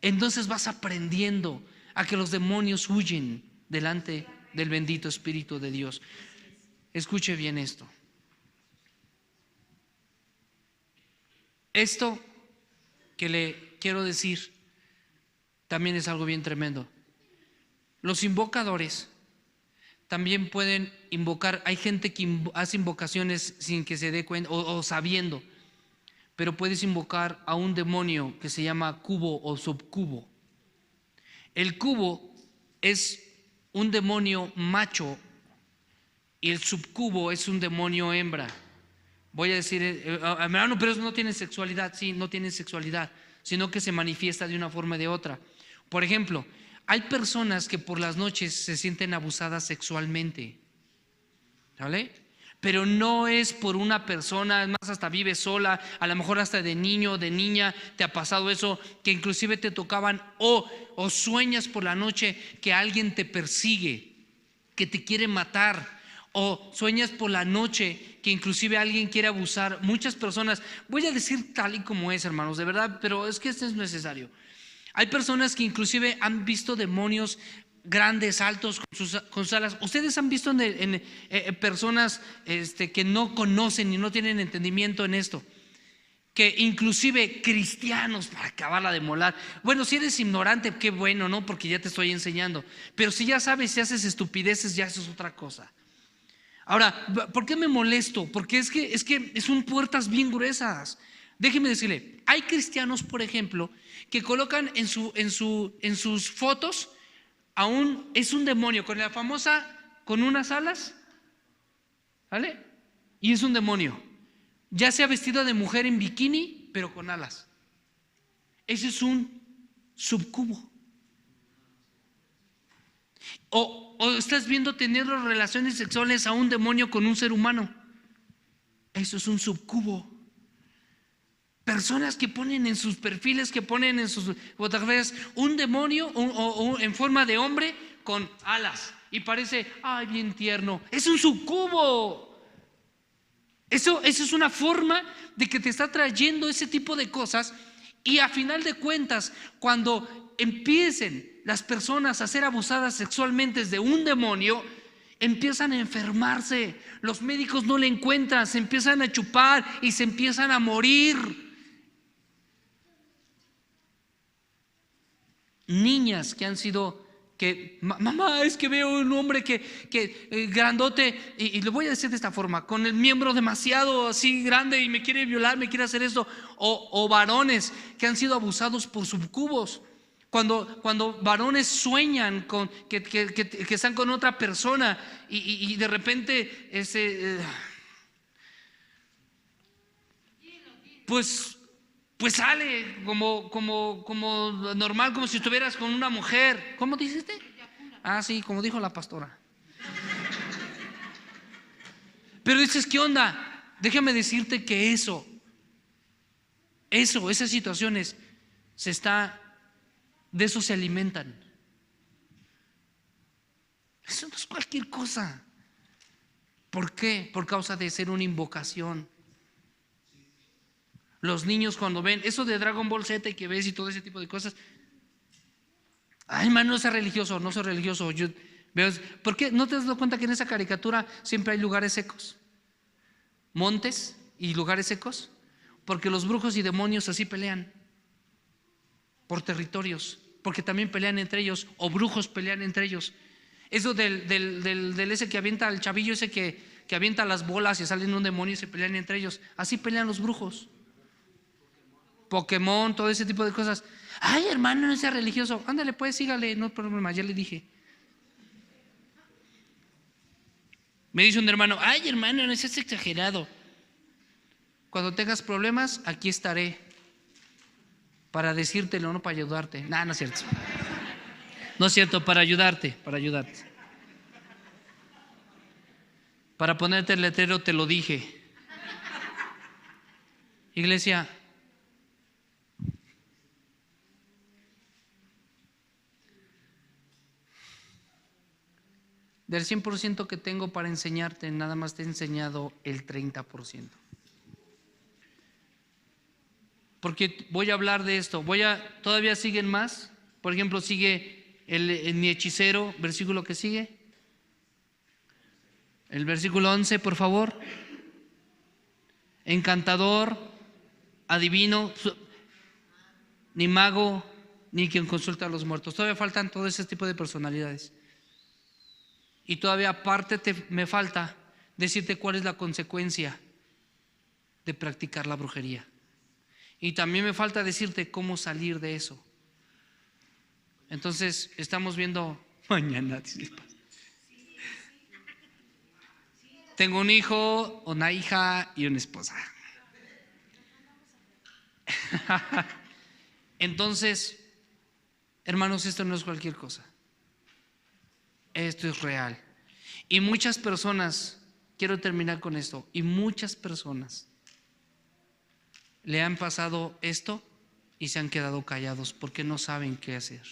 Entonces vas aprendiendo a que los demonios huyen delante del bendito Espíritu de Dios. Escuche bien esto. Esto que le quiero decir también es algo bien tremendo. Los invocadores también pueden invocar. Hay gente que hace invocaciones sin que se dé cuenta o sabiendo, pero puedes invocar a un demonio que se llama cubo o subcubo. El cubo es un demonio macho y el subcubo es un demonio hembra. Voy a decir, hermano, pero eso no tiene sexualidad. Sí, no tiene sexualidad, sino que se manifiesta de una forma o de otra. Por ejemplo, hay personas que por las noches se sienten abusadas sexualmente, ¿vale? Pero no es por una persona, es más, hasta vive sola, a lo mejor hasta de niño, de niña, te ha pasado eso, que inclusive te tocaban, o sueñas por la noche que alguien te persigue, que te quiere matar, o sueñas por la noche que inclusive alguien quiere abusar. Muchas personas, voy a decir tal y como es, hermanos, de verdad, pero es que esto es necesario. Hay personas que inclusive han visto demonios grandes, altos, con sus alas. Ustedes han visto personas que no conocen y no tienen entendimiento en esto, que inclusive cristianos, para acabarla de molar. Bueno, si eres ignorante, qué bueno, ¿no? Porque ya te estoy enseñando. Pero si ya sabes, si haces estupideces, ya eso es otra cosa. Ahora, ¿por qué me molesto? Porque es que son puertas bien gruesas. Déjeme decirle, hay cristianos, por ejemplo, que colocan en sus fotos es un demonio con la famosa, con unas alas, ¿vale? Y es un demonio, ya sea vestido de mujer en bikini, pero con alas. Ese es un subcubo. O estás viendo tener relaciones sexuales a un demonio con un ser humano. Eso es un subcubo. Personas que ponen en sus perfiles, que ponen en sus fotografías un demonio o en forma de hombre con alas y parece, ay, bien tierno. Es un sucubo. Eso es una forma de que te está trayendo ese tipo de cosas, y a final de cuentas, cuando empiecen las personas a ser abusadas sexualmente de un demonio, empiezan a enfermarse. Los médicos no le encuentran, se empiezan a chupar y se empiezan a morir. Niñas que han sido, mamá, es que veo un hombre que grandote, y le voy a decir de esta forma, con el miembro demasiado así grande y me quiere violar, me quiere hacer esto, o varones que han sido abusados por subcubos. Cuando varones sueñan con que están con otra persona y de repente pues sale como normal, como si estuvieras con una mujer. ¿Cómo dijiste? Ah, sí, como dijo la pastora. Pero dices, ¿qué onda? Déjame decirte que esas situaciones de eso se alimentan. Eso no es cualquier cosa. ¿Por qué? Por causa de ser una invocación. Los niños cuando ven eso de Dragon Ball Z y que ves y todo ese tipo de cosas, ay, hermano, no soy religioso, no soy religioso. Yo veo, ¿por qué no te has dado cuenta que en esa caricatura siempre hay lugares secos? Montes y lugares secos. Porque los brujos y demonios así pelean por territorios, porque también pelean entre ellos, o brujos pelean entre ellos. Eso del ese que avienta al chavillo, ese que avienta las bolas y salen un demonio y se pelean entre ellos. Así pelean los brujos. Pokémon, todo ese tipo de cosas. Ay, hermano, no sea religioso. Ándale, pues, sígale, no hay problema, ya le dije. Me dice un hermano, ay, hermano, no seas exagerado. Cuando tengas problemas, aquí estaré para decírtelo, no para ayudarte. No es cierto. No es cierto, para ayudarte. Para ponerte el letrero, te lo dije. Iglesia, del 100% que tengo para enseñarte, nada más te he enseñado el 30%. Porque voy a hablar de esto. Todavía siguen más. Por ejemplo, sigue el ni hechicero, versículo que sigue. El versículo 11, por favor. Encantador, adivino, ni mago, ni quien consulta a los muertos. Todavía faltan todo ese tipo de personalidades. Y todavía aparte me falta decirte cuál es la consecuencia de practicar la brujería. Y también me falta decirte cómo salir de eso. Entonces, estamos viendo mañana. Tengo un hijo, una hija y una esposa. Entonces, Hermanos, esto no es cualquier cosa. Esto es real. Y muchas personas, quiero terminar con esto, y muchas personas le han pasado esto y se han quedado callados porque no saben qué hacer.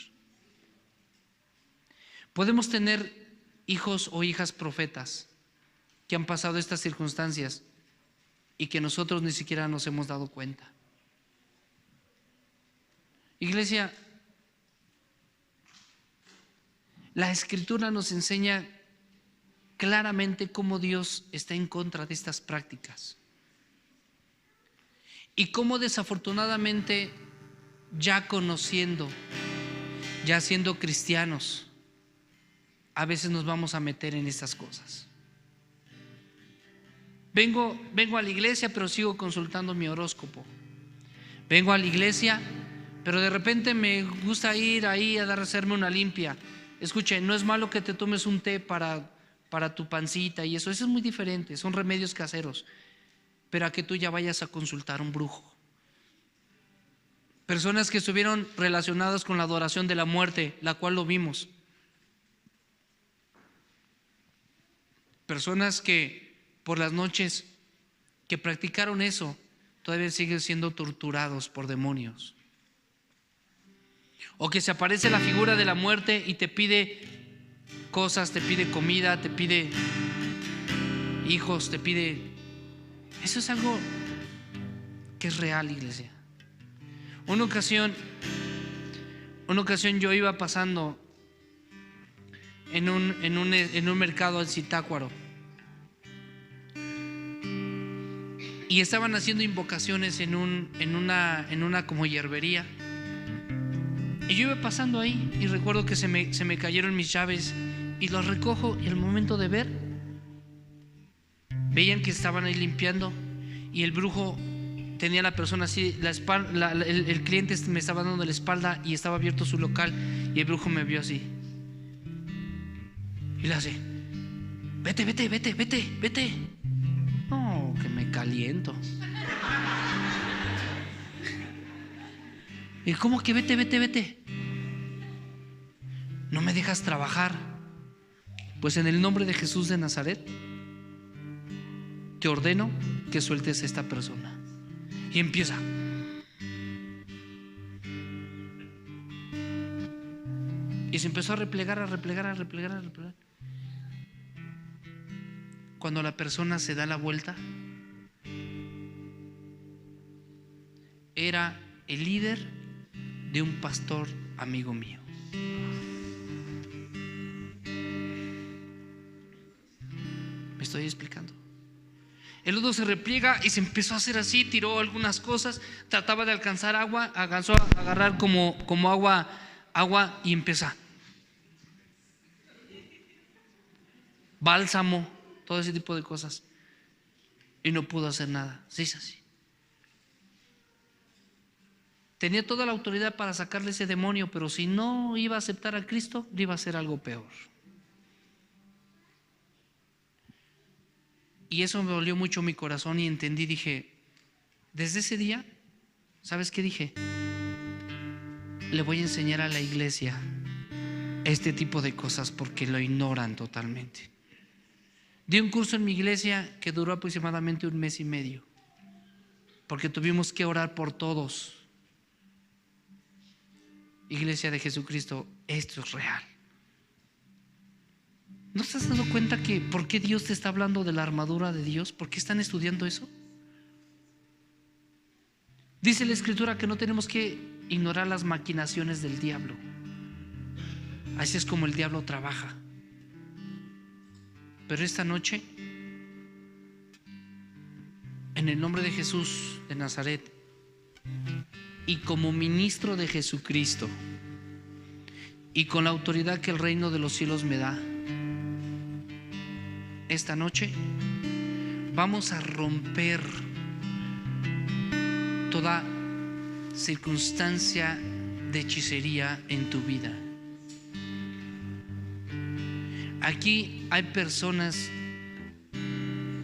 Podemos tener hijos o hijas profetas que han pasado estas circunstancias y que nosotros ni siquiera nos hemos dado cuenta. Iglesia, la Escritura nos enseña claramente cómo Dios está en contra de estas prácticas y cómo desafortunadamente, ya conociendo, ya siendo cristianos, a veces nos vamos a meter en estas cosas. Vengo a la iglesia, pero sigo consultando mi horóscopo. Vengo a la iglesia, pero de repente me gusta ir ahí a hacerme una limpia. Escuche, no es malo que te tomes un té para tu pancita y eso es muy diferente, son remedios caseros. Pero a que tú ya vayas a consultar a un brujo. Personas que estuvieron relacionadas con la adoración de la muerte, la cual lo vimos. Personas que por las noches que practicaron eso, todavía siguen siendo torturados por demonios. O que se aparece la figura de la muerte y te pide cosas, te pide comida, te pide hijos, te pide... Eso es algo que es real, iglesia. Una ocasión yo iba pasando en un mercado en Zitácuaro y estaban haciendo invocaciones en una como hierbería, y yo iba pasando ahí y recuerdo que se me cayeron mis llaves y los recojo, y al momento de ver, veían que estaban ahí limpiando y el brujo tenía a la persona así, el cliente me estaba dando la espalda y estaba abierto su local, y el brujo me vio así y le hace: vete. No, que me caliento. ¿Y cómo que vete? ¿No me dejas trabajar? Pues en el nombre de Jesús de Nazaret te ordeno que sueltes a esta persona. Y empieza. Y se empezó a replegar. Cuando la persona se da la vuelta, era el líder de un pastor amigo mío. ¿Me estoy explicando? El otro se repliega y se empezó a hacer así, tiró algunas cosas, trataba de alcanzar agua, alcanzó a agarrar como agua y empieza. Bálsamo, todo ese tipo de cosas. Y no pudo hacer nada. Sí, es así. Tenía toda la autoridad para sacarle ese demonio, pero si no iba a aceptar a Cristo, le iba a hacer algo peor. Y eso me dolió mucho mi corazón y entendí, dije, desde ese día, ¿sabes qué dije? Le voy a enseñar a la iglesia este tipo de cosas porque lo ignoran totalmente. Di un curso en mi iglesia que duró aproximadamente 1 mes y medio, porque tuvimos que orar por todos. Iglesia de Jesucristo, esto es real. ¿No te has dado cuenta que por qué Dios te está hablando de la armadura de Dios? ¿Por qué están estudiando eso? Dice la Escritura que no tenemos que ignorar las maquinaciones del diablo. Así es como el diablo trabaja. Pero esta noche, en el nombre de Jesús de Nazaret y como ministro de Jesucristo y con la autoridad que el reino de los cielos me da, esta noche vamos a romper toda circunstancia de hechicería en tu vida. Aquí hay personas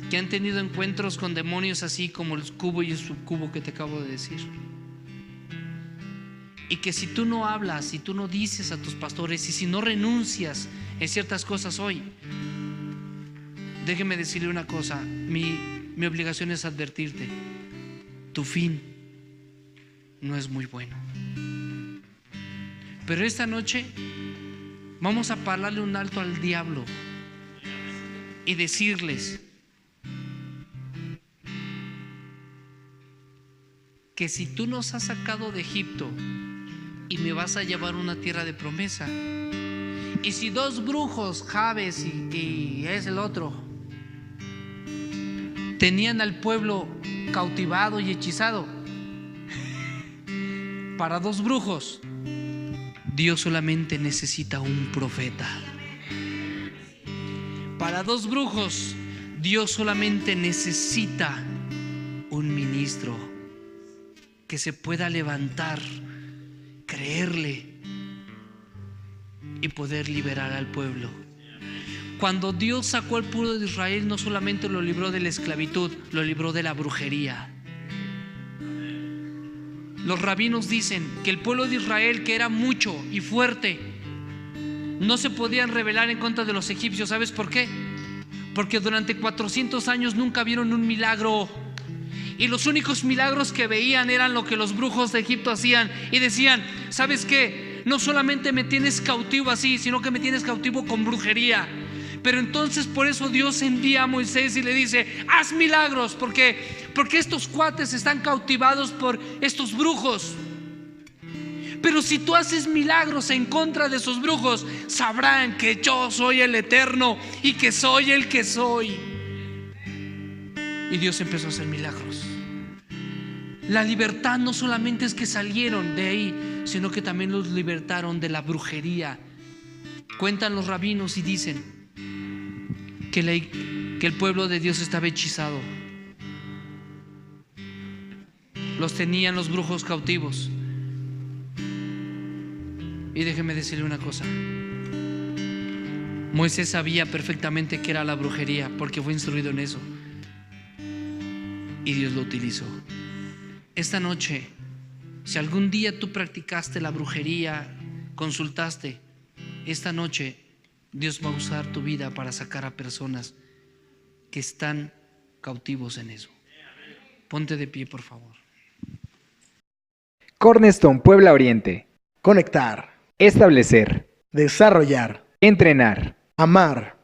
que han tenido encuentros con demonios así como el cubo y el subcubo que te acabo de decir. Y que si tú no hablas, si tú no dices a tus pastores y si no renuncias en ciertas cosas hoy, déjeme decirle una cosa, mi obligación es advertirte, tu fin no es muy bueno. Pero esta noche vamos a pararle un alto al diablo y decirles que si tú nos has sacado de Egipto y me vas a llevar a una tierra de promesa, y si dos brujos, Jabes y es el otro, tenían al pueblo cautivado y hechizado, para dos brujos Dios solamente necesita un profeta. Para dos brujos Dios solamente necesita un ministro que se pueda levantar, creerle y poder liberar al pueblo. Cuando Dios sacó al pueblo de Israel, no solamente lo libró de la esclavitud, lo libró de la brujería. Los rabinos dicen que el pueblo de Israel, que era mucho y fuerte, no se podían rebelar en contra de los egipcios. ¿Sabes por qué? Porque durante 400 años nunca vieron un milagro. Y los únicos milagros que veían eran lo que los brujos de Egipto hacían. Y decían, ¿sabes qué? No solamente me tienes cautivo así, sino que me tienes cautivo con brujería. Pero entonces por eso Dios envía a Moisés y le dice, haz milagros, porque estos cuates están cautivados por estos brujos. Pero si tú haces milagros en contra de esos brujos, sabrán que yo soy el Eterno y que soy el que soy. Y Dios empezó a hacer milagros. La libertad no solamente es que salieron de ahí, sino que también los libertaron de la brujería. Cuentan los rabinos y dicen que el pueblo de Dios estaba hechizado. Los tenían los brujos cautivos. Y déjeme decirle una cosa, Moisés sabía perfectamente qué era la brujería, porque fue instruido en eso, y Dios lo utilizó. Esta noche, si algún día tú practicaste la brujería, consultaste, esta noche Dios va a usar tu vida para sacar a personas que están cautivos en eso. Ponte de pie, por favor. Cornerstone Puebla Oriente. Conectar. Establecer. Desarrollar. Entrenar. Amar.